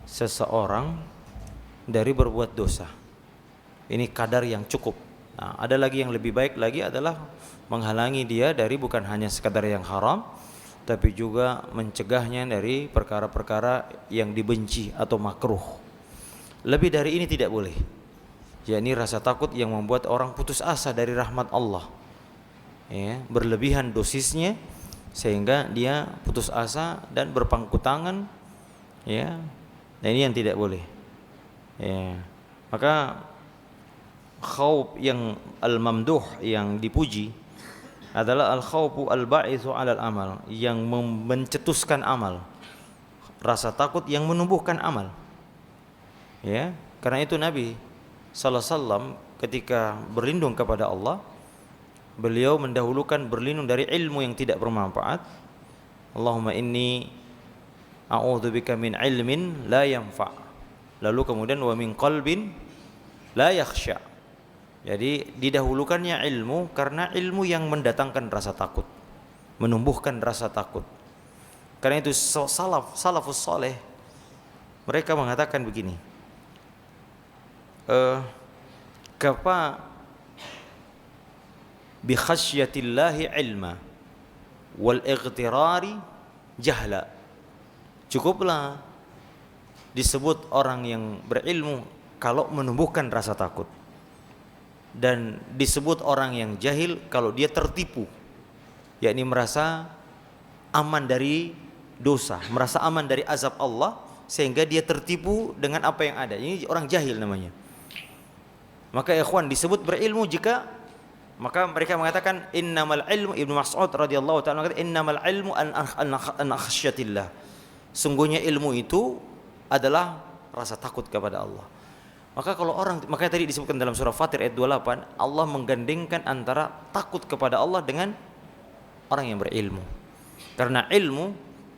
A: seseorang dari berbuat dosa. Ini kadar yang cukup. Nah, ada lagi yang lebih baik lagi adalah menghalangi dia dari bukan hanya sekadar yang haram, tapi juga mencegahnya dari perkara-perkara yang dibenci atau makruh. Lebih dari ini tidak boleh. Yakni rasa takut yang membuat orang putus asa dari rahmat Allah. Ya, berlebihan dosisnya sehingga dia putus asa dan berpangku tangan. Ya, nah ini yang tidak boleh. Ya, maka khauf yang al-mamduh, yang dipuji, adalah al-khawfu al-ba'itsu 'alal amal, yang mencetuskan amal. Rasa takut yang menumbuhkan amal. Ya, karena itu Nabi sallallahu alaihi wasallam ketika berlindung kepada Allah, beliau mendahulukan berlindung dari ilmu yang tidak bermanfaat. Allahumma inni a'udzubika min ilmin la yanfa'. Lalu kemudian wa min qalbin la yakhsha. Jadi didahulukannya ilmu karena ilmu yang mendatangkan rasa takut, menumbuhkan rasa takut. Karena itu salafus saleh mereka mengatakan begini, kafa bi khasyatillahi ilma wal ightirari jahla. Cukuplah disebut orang yang berilmu kalau menumbuhkan rasa takut, dan disebut orang yang jahil kalau dia tertipu, yakni merasa aman dari dosa, merasa aman dari azab Allah sehingga dia tertipu dengan apa yang ada. Ini orang jahil namanya. Maka ikhwan, disebut berilmu jika, maka mereka mengatakan innamal ilmu, Ibnu Mas'ud radhiyallahu ta'ala mengatakan innamal ilmu an khasyatillah. Sungguhnya ilmu itu adalah rasa takut kepada Allah. Maka kalau orang, makanya tadi disebutkan dalam surah Fatir ayat 28, Allah menggandengkan antara takut kepada Allah dengan orang yang berilmu. Karena ilmu,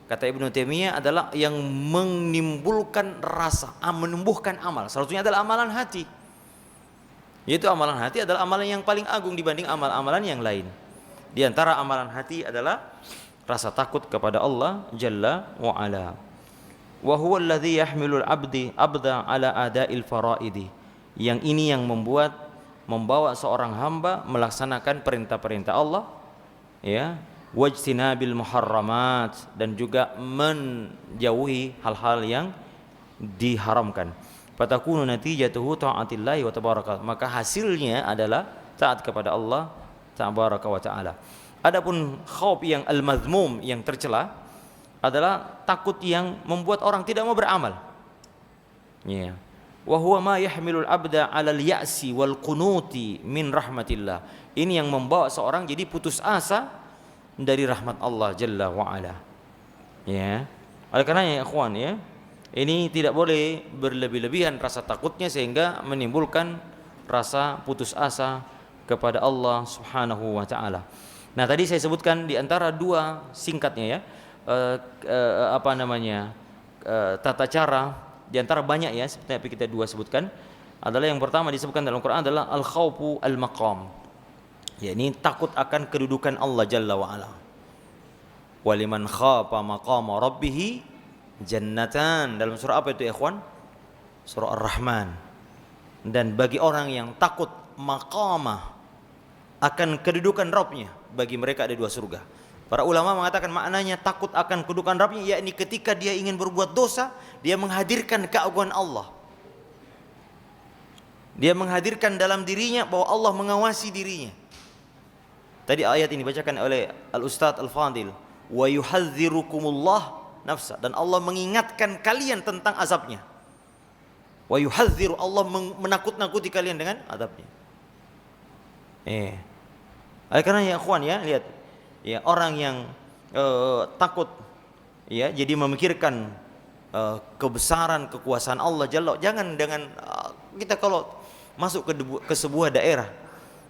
A: kata Ibnu Taimiyah, adalah yang menimbulkan rasa, menumbuhkan amal. Salah satunya adalah amalan hati. Yaitu amalan hati adalah amalan yang paling agung dibanding amal-amalan yang lain. Di antara amalan hati adalah rasa takut kepada Allah Jalla wa Ala. Wa huwa alladhi yahmilul abda ala ada'il faraidi. Yang ini yang membawa seorang hamba melaksanakan perintah-perintah Allah, ya, wajtinabil muharramat, dan juga menjauhi hal-hal yang diharamkan. Fatakunu natijatuhu ta'atillahi wa tabaraka. Maka hasilnya adalah taat kepada Allah tabaraka wa ta'ala. Adapun khauf yang al-mazmum, yang tercela, adalah takut yang membuat orang tidak mau beramal. Ya. Wa huwa ma yahmilul abda 'alal ya'si wal qunuti min rahmatillah. Ini yang membawa seorang jadi putus asa dari rahmat Allah Jalla wa Ala. Ya. Oleh karenanya ya ikhwan ya, ini tidak boleh berlebih-lebihan rasa takutnya sehingga menimbulkan rasa putus asa kepada Allah Subhanahu wa taala. Nah, tadi saya sebutkan di antara dua singkatnya ya, tata cara di antara banyak ya, seperti kita dua sebutkan, adalah yang pertama disebutkan dalam Quran adalah al-khawfu al-maqam. Ya, ini takut akan kedudukan Allah Jalla wa ala. Waliman khafa maqama rabbih jannatan. Dalam surah apa itu ya ikhwan? Surah Ar-Rahman. Dan bagi orang yang takut maqamah akan kedudukan Rabbnya, bagi mereka ada dua surga. Para ulama mengatakan maknanya takut akan kedudukan Rabbnya, yakni ketika dia ingin berbuat dosa, dia menghadirkan keagungan Allah. Dia menghadirkan dalam dirinya bahwa Allah mengawasi dirinya. Tadi ayat ini dibacakan oleh Al-Ustadz Al-Fadil, wa yuhadzirukumullah nafsa, dan Allah mengingatkan kalian tentang azabnya. Wa yuhadziru, Allah menakut-nakuti kalian dengan azabnya. Oleh karena ya ikhwan ya, lihat ya, orang yang takut ya, jadi memikirkan kebesaran kekuasaan Allah Jalla. Jangan dengan kita kalau masuk ke sebuah daerah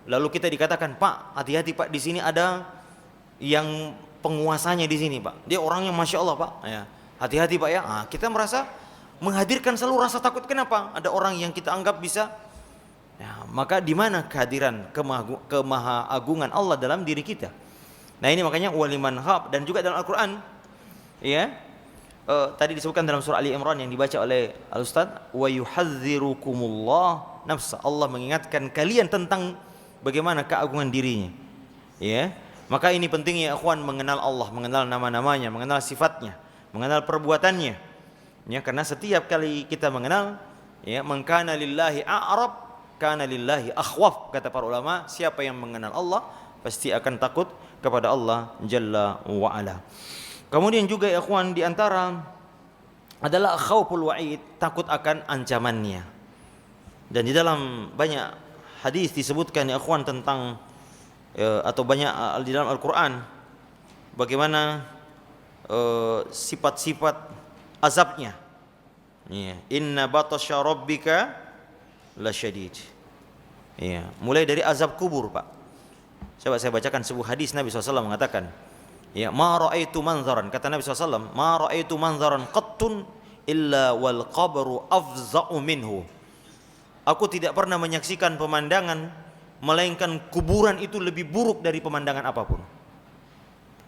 A: lalu kita dikatakan, Pak, hati-hati Pak, di sini ada yang penguasanya di sini Pak, dia orangnya masya Allah Pak, ya, hati-hati Pak ya. Kita merasa menghadirkan selalu rasa takut. Kenapa? Ada orang yang kita anggap bisa. Ya, maka di mana kehadiran kemahaagungan Allah dalam diri kita? Nah, ini makanya waliman khab, dan juga dalam Al-Qur'an ya, tadi disebutkan dalam surah Ali Imran yang dibaca oleh Al-Ustaz, wa yuhadzirukumullah nafsa, Allah mengingatkan kalian tentang bagaimana keagungan dirinya. Ya, maka ini pentingnya ikhwan mengenal Allah, mengenal nama-namanya, mengenal sifatnya, mengenal perbuatannya. Ya, karena setiap kali kita mengenal, ya, man kana lillahi a'rab kana lillahi akhwaf, kata para ulama, siapa yang mengenal Allah pasti akan takut kepada Allah Jalla wa ala. Kemudian juga ya ikhwan, di antara adalah khauful wa'id, takut akan ancamannya. Dan di dalam banyak hadis disebutkan ya ikhwan tentang atau banyak di dalam Al-Qur'an bagaimana sifat-sifat azabnya. Ya, inna batasya rabbika lasyadid. Ya, mulai dari azab kubur, Pak. Coba saya bacakan sebuah hadis Nabi SAW mengatakan, ya, ma ra'aitu manzaran, kata Nabi SAW, ma ra'aitu manzaran qattun illa wal qabru afza'u minhu. Aku tidak pernah menyaksikan pemandangan melainkan kuburan itu lebih buruk dari pemandangan apapun.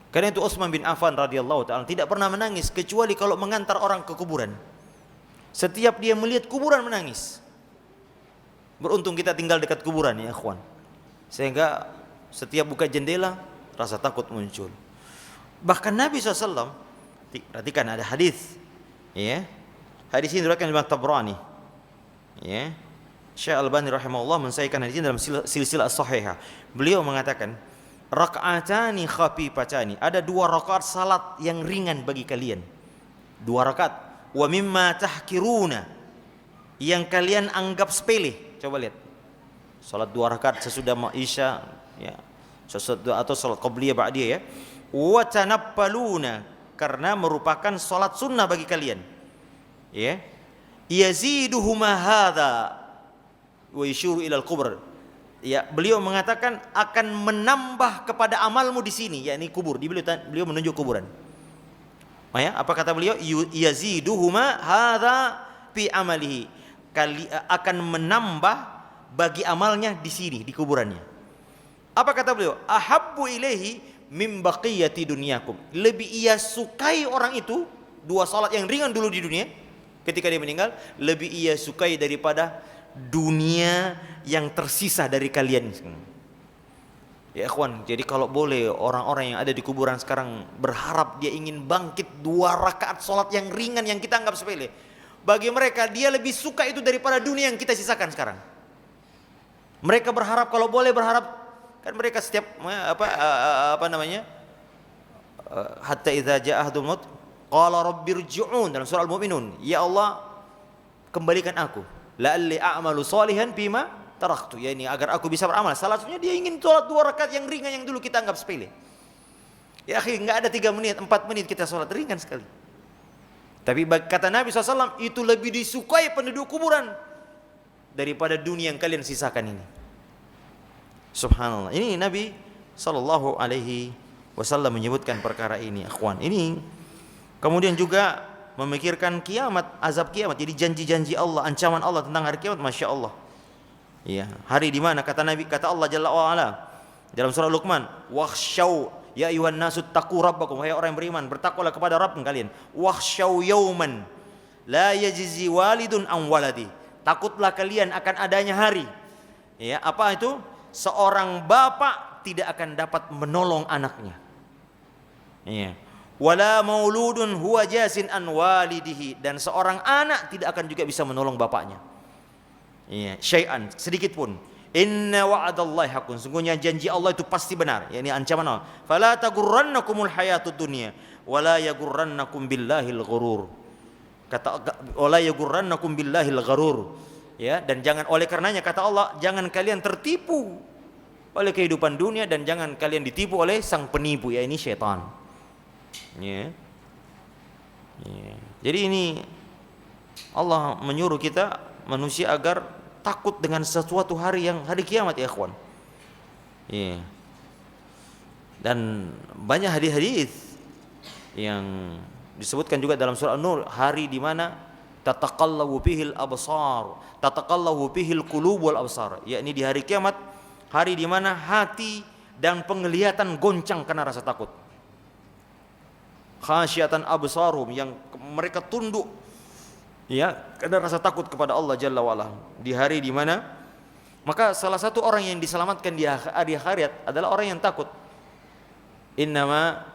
A: Karena itu Utsman bin Affan radhiyallahu ta'ala tidak pernah menangis kecuali kalau mengantar orang ke kuburan. Setiap dia melihat kuburan menangis. Beruntung kita tinggal dekat kuburan ya ikhwan, sehingga setiap buka jendela rasa takut muncul. Bahkan Nabi SAW, perhatikan ada hadis, ya, hadis ini diriwayatkan oleh Tabrani, ya, Syekh Al-Albani rahimahullah mensahihkan hadis ini dalam silsilah as-sahihah. Beliau mengatakan, rak'atani khafifatani, ada dua rakaat salat yang ringan bagi kalian, dua rakaat, wa mimma tahkiruna, yang kalian anggap sepele. Coba lihat, salat dua rakaat sesudah Isya, ya, atau salat qabliyah ba'diyah, ya, wa tanappaluna, karena merupakan salat sunnah bagi kalian, ya, yaziduhuma hadza wa yashuru ila al-qubur. Ya, beliau mengatakan akan menambah kepada amalmu di sini, yakni kubur. Beliau menunjuk kuburan. Ya, apa kata beliau? Yaziduhuma hadza fi amalihi, akan menambah bagi amalnya di sini, di kuburannya. Apa kata beliau? Ahabbu ilaihi mim baqiyati dunyakum, lebih ia sukai orang itu dua salat yang ringan dulu di dunia ketika dia meninggal, lebih ia sukai daripada dunia yang tersisa dari kalian. Ya ikhwan, jadi kalau boleh orang-orang yang ada di kuburan sekarang berharap dia ingin bangkit dua rakaat salat yang ringan yang kita anggap sepele, bagi mereka dia lebih suka itu daripada dunia yang kita sisakan sekarang. Mereka berharap, kalau boleh berharap, kan mereka setiap hatta idza jaa ahadul maut qala rabbirji'un, dalam surah Al-Mu'minun, ya Allah kembalikan aku, la'alli a'malu shalihan bima taraktu, yakni agar aku bisa beramal. Salah satunya dia ingin sholat dua rakaat yang ringan yang dulu kita anggap sepele. Ya akhi, enggak ada 3 menit, 4 menit kita sholat ringan sekali. Tapi kata Nabi SAW, itu lebih disukai penduduk kuburan daripada dunia yang kalian sisakan ini. Subhanallah. Ini Nabi sallallahu alaihi wasallam menyebutkan perkara ini, akhwan. Ini kemudian juga memikirkan kiamat, azab kiamat. Jadi janji-janji Allah, ancaman Allah tentang hari kiamat, Masya Allah. Ya, hari di mana kata Nabi, kata Allah Jalla wa Ala dalam surah Luqman, "Wakhshaw ya ayyuhan nasu taqu rabbakum." Wahai orang yang beriman, bertakwalah kepada Rabb kalian. "Wakhshaw yauman la yajzi walidun an waladi." Takutlah kalian akan adanya hari. Ya, apa itu? Seorang bapak tidak akan dapat menolong anaknya. Ya. Wala mauludun huwa jasin an walidihi, dan seorang anak tidak akan juga bisa menolong bapaknya. Ya, syai'an, sedikit pun. Inna wa'adallahi haqqun, sungguhnya janji Allah itu pasti benar. Ya, ini ancaman Allah. Fala tagurrannakumul hayatud dunya wala yagurrannakum billahil ghurur. Kata wala yagurrannakum billahil ghurur. Ya, dan jangan oleh karenanya kata Allah, jangan kalian tertipu oleh kehidupan dunia dan jangan kalian ditipu oleh sang penipu, ya ini syaitan. Ya. Ya. Jadi ini Allah menyuruh kita manusia agar takut dengan sesuatu hari yang hari kiamat, ya ikhwan. Ya. Dan banyak hadis-hadis yang disebutkan juga dalam surah An-Nur, hari di mana tataqallabu fihil absar, tataqallabu fihil qulub wal absar, yakni di hari kiamat, hari di mana hati dan penglihatan goncang karena rasa takut. Khasyatan absarum, yang mereka tunduk ya karena rasa takut kepada Allah Jalla wa'ala. Di hari di mana maka salah satu orang yang diselamatkan di hari akhirat adalah orang yang takut. Innama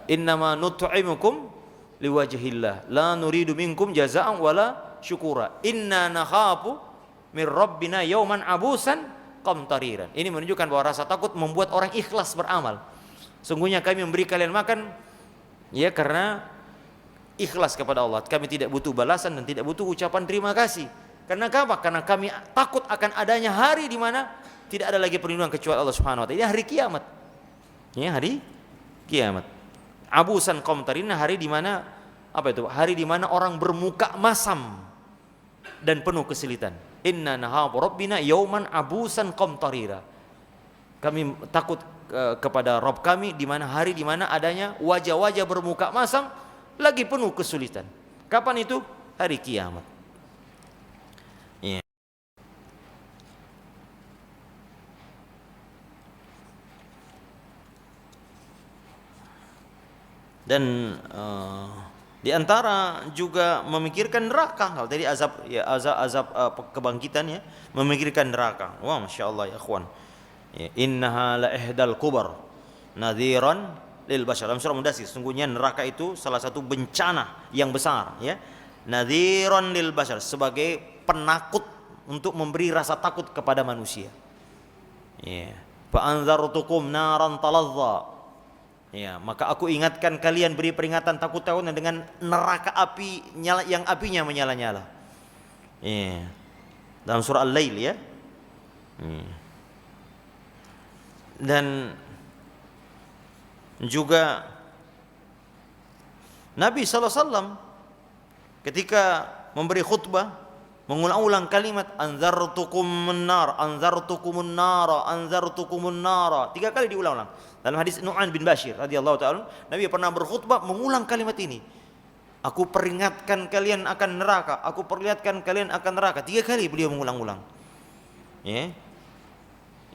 A: innama nut'imukum liwajhillah la nuridu minkum jazaa'an wala syukura inna nakhafu min rabbina yauman abusan qamtariran. Ini menunjukkan bahwa rasa takut membuat orang ikhlas beramal. Sungguhnya kami memberi kalian makan ya karena ikhlas kepada Allah. Kami tidak butuh balasan dan tidak butuh ucapan terima kasih. Karena apa? Karena kami takut akan adanya hari di mana tidak ada lagi perlindungan kecuali Allah Subhanahu wa taala. Ini hari kiamat. Ya, hari kiamat. Abusan qamtarina, hari di mana apa itu? Hari di mana orang bermuka masam dan penuh kesulitan. Inna nahabu rabbina yauman abusan qamtarira. Kami takut kepada Rabb kami di mana hari di mana adanya wajah-wajah bermuka masam lagi penuh kesulitan. Kapan itu? Hari kiamat. Ya. Dan di antara juga memikirkan neraka. Kalau tadi azab ya azab kebangkitan ya, memikirkan neraka. Wah, Masya Allah ya ikhwan. Ya, innaha la ihdal kubar nadhiran lil bashar. Dalam surah Mudaththir, sungguhnya neraka itu salah satu bencana yang besar ya. Nadhiran lil bashar, sebagai penakut untuk memberi rasa takut kepada manusia. Ya. Fa anzartukum naran talazza. Ya, maka aku ingatkan kalian, beri peringatan takut dengan neraka api nyala, yang apinya menyala-nyala. Ya. Dalam surah Al-Lail ya. Dan juga Nabi SAW ketika memberi khutbah mengulang-ulang kalimat anzartukumun nar, anzartukumun nara, anzartukumun nara. 3 kali diulang-ulang. Dalam hadis Nu'man bin Bashir radhiyallahu ta'ala, Nabi pernah berkhutbah mengulang kalimat ini. Aku peringatkan kalian akan neraka, aku peringatkan kalian akan neraka. 3 kali beliau mengulang-ulang. Ya.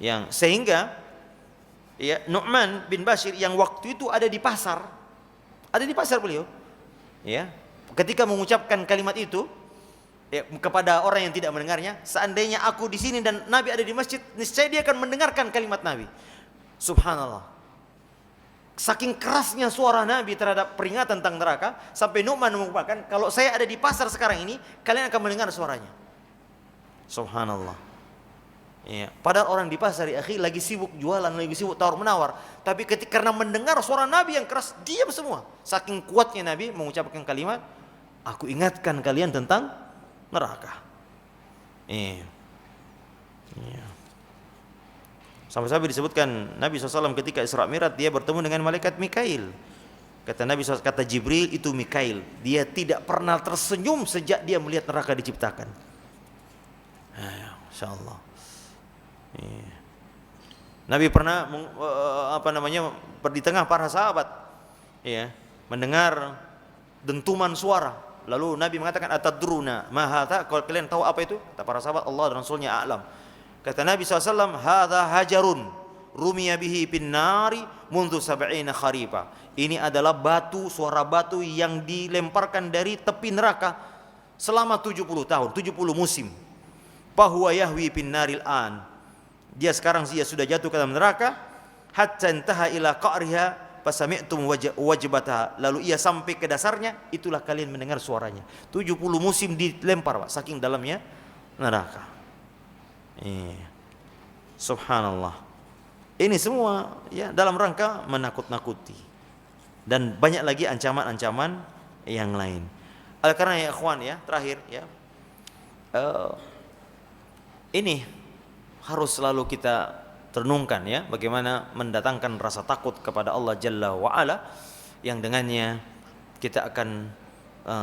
A: Yang sehingga ya, Nu'man bin Bashir yang waktu itu ada di pasar beliau, ya, ketika mengucapkan kalimat itu ya, kepada orang yang tidak mendengarnya, seandainya aku di sini dan Nabi ada di masjid, niscaya dia akan mendengarkan kalimat Nabi. Subhanallah, saking kerasnya suara Nabi terhadap peringatan tentang neraka, sampai Nu'man mengungkapkan, kalau saya ada di pasar sekarang ini, kalian akan mendengar suaranya. Subhanallah. Ya, padahal orang di pasar ya, lagi sibuk jualan, lagi sibuk tawar menawar, tapi karena mendengar suara Nabi yang keras, diam semua. Saking kuatnya Nabi mengucapkan kalimat, aku ingatkan kalian tentang neraka. Ya. Sampai-sampai disebutkan Nabi SAW ketika Isra Mi'raj dia bertemu dengan malaikat Mikail. Kata Nabi SAW, kata Jibril itu Mikail, dia tidak pernah tersenyum sejak dia melihat neraka diciptakan. Masya Allah. Iya. Nabi pernah di tengah para sahabat, ya, mendengar dentuman suara. Lalu Nabi mengatakan, atadruna ma hadza? Kalau kalian tahu apa itu? Kata para sahabat, Allah dan Rasulnya a'lam. Kata Nabi SAW, hadza hajarun rumiya bihi bin nari mundu sab'ina kharifa. Ini adalah batu, suara batu yang dilemparkan dari tepi neraka selama 70 tahun, 70 musim. Fahuwa yahwi bin naril an. Dia sekarang sudah jatuh ke dalam neraka, hatta intaha ila qa'riha fasami'tum wajbataha. Lalu ia sampai ke dasarnya, itulah kalian mendengar suaranya. 70 musim dilempar, Pak, saking dalamnya neraka. Subhanallah. Ini semua ya dalam rangka menakut-nakuti. Dan banyak lagi ancaman-ancaman yang lain. Oleh karena ya ikhwan ya, terakhir ya, ini harus selalu kita renungkan ya, bagaimana mendatangkan rasa takut kepada Allah Jalla wa'ala, yang dengannya kita akan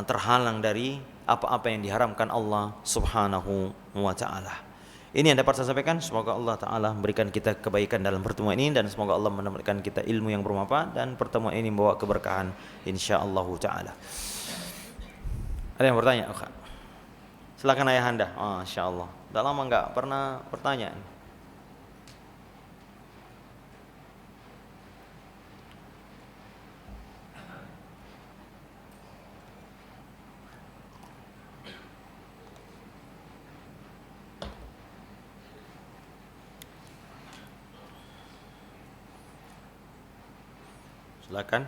A: terhalang dari apa-apa yang diharamkan Allah Subhanahu wa ta'ala. Ini yang dapat saya sampaikan. Semoga Allah Ta'ala memberikan kita kebaikan dalam pertemuan ini, dan semoga Allah memberikan kita ilmu yang bermanfaat, dan pertemuan ini membawa keberkahan insyaallah ta'ala. Ada yang bertanya? Silakan ayah anda. Masya Allah, udah lama nggak pernah bertanya. Silakan.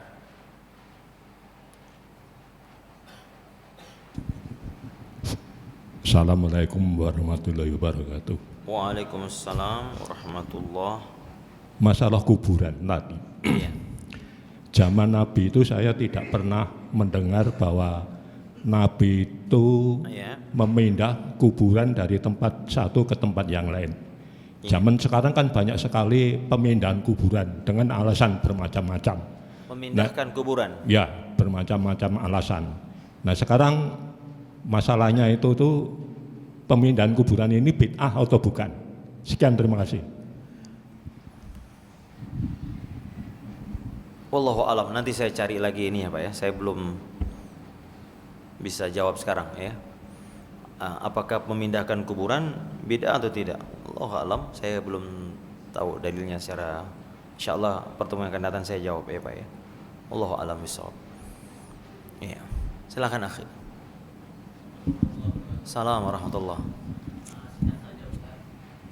B: Assalamualaikum warahmatullahi wabarakatuh.
A: Waalaikumsalam warahmatullah.
B: Masalah kuburan tadi.
A: Iya.
B: Zaman Nabi itu saya tidak pernah mendengar bahwa Nabi itu memindah kuburan dari tempat satu ke tempat yang lain. Zaman sekarang kan banyak sekali pemindahan kuburan dengan alasan bermacam-macam.
A: Memindahkan kuburan.
B: Ya, bermacam-macam alasan. Nah, sekarang masalahnya itu tuh pemindahan kuburan ini bid'ah atau bukan? Sekian, terima kasih.
A: Wallahu alam. Nanti saya cari lagi ini ya Pak ya. Saya belum bisa jawab sekarang ya. Apakah memindahkan kuburan bid'ah atau tidak? Wallahu alam. Saya belum tahu dalilnya secara. Insyaallah pertemuan yang akan datang saya jawab ya Pak ya. Wallahu alam bishawab. Iya. Silakan akhi. Assalamualaikum warahmatullahi.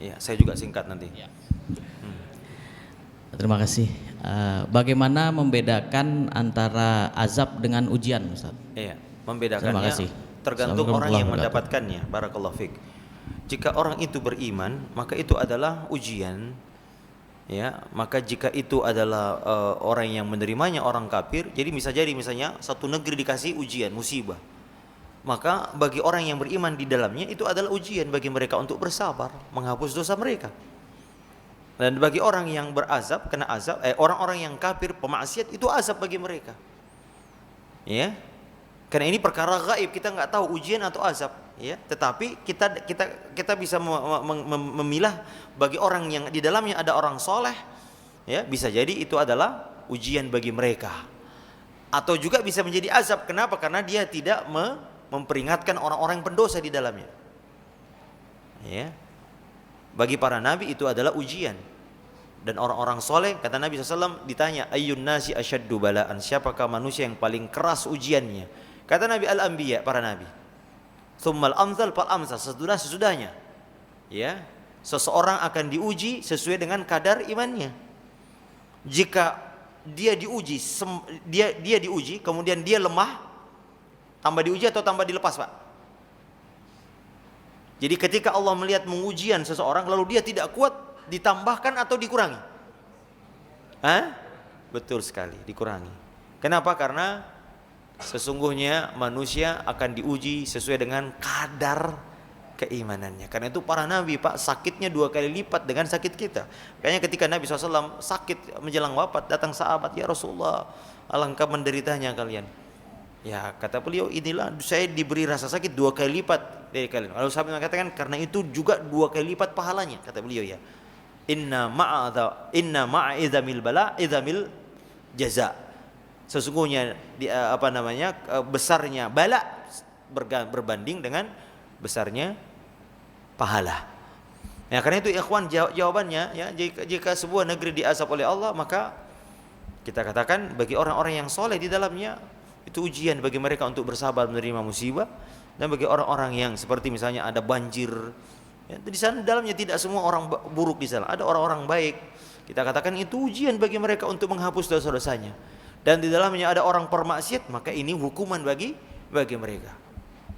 A: Iya, saya juga singkat nanti.
C: Terima kasih. Bagaimana membedakan antara azab dengan ujian, Ustaz?
A: Iya, membedakannya tergantung orang yang mendapatkannya. Barakallahu fiik. Jika orang itu beriman, maka itu adalah ujian. Ya, maka jika itu adalah orang yang menerimanya orang kafir, jadi bisa jadi misalnya satu negeri dikasih ujian, musibah. Maka bagi orang yang beriman di dalamnya itu adalah ujian bagi mereka untuk bersabar, menghapus dosa mereka. Dan bagi orang yang berazab, kena azab, orang-orang yang kafir, pemaksiat, itu azab bagi mereka. Ya, karena ini perkara gaib, kita nggak tahu ujian atau azab. Ya, tetapi kita bisa memilah bagi orang yang di dalamnya ada orang soleh. Ya, bisa jadi itu adalah ujian bagi mereka. Atau juga bisa menjadi azab. Kenapa? Karena dia tidak memperingatkan orang-orang pendosa di dalamnya. Ya. Bagi para nabi itu adalah ujian. Dan orang-orang soleh, kata Nabi SAW, ditanya, ayyun nasi asyaddu bala'an, siapakah manusia yang paling keras ujiannya? Kata Nabi, al-anbiya, para nabi. Tsummal amsal fal amsal, sesudahnya. Ya. Seseorang akan diuji sesuai dengan kadar imannya. Jika dia diuji, dia diuji, kemudian dia lemah, tambah diuji atau tambah dilepas, Pak? Jadi ketika Allah melihat mengujian seseorang lalu dia tidak kuat, ditambahkan atau dikurangi? Betul sekali, dikurangi. Kenapa? Karena sesungguhnya manusia akan diuji sesuai dengan kadar keimanannya. Karena itu para nabi, Pak, sakitnya 2 kali lipat dengan sakit kita. Kayaknya ketika Nabi SAW sakit menjelang wafat, datang sahabat, ya Rasulullah, alangkah menderitanya kalian. Ya, kata beliau, inilah saya diberi rasa sakit 2 kali lipat dari kalian. Lalu sahabat mengatakan, karena itu juga 2 kali lipat pahalanya, kata beliau ya. Inna ma'a idzamil bala idzamil jaza. Sesungguhnya besarnya bala berbanding dengan besarnya pahala. Ya, karena itu ikhwan, jawabannya ya, jika sebuah negeri diazab oleh Allah, maka kita katakan bagi orang-orang yang soleh di dalamnya itu ujian bagi mereka untuk bersabar menerima musibah, dan bagi orang-orang yang seperti misalnya ada banjir, ya, di sana dalamnya tidak semua orang buruk di sana, ada orang-orang baik. Kita katakan itu ujian bagi mereka untuk menghapus dosa-dosanya. Dan di dalamnya ada orang permaksiat, maka ini hukuman bagi mereka.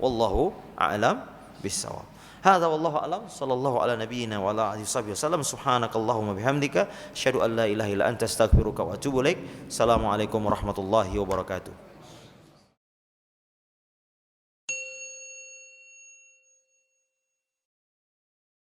A: Wallahu a'lam bissawab. Hadza wallahu a'lam. Sallallahu ala nabiyyina wa ala alihi wasallam. Subhanakallahumma bihamdika asyhadu an la ilaha illa anta astaghfiruka wa atubu ilaik. Assalamualaikum warahmatullahi wabarakatuh.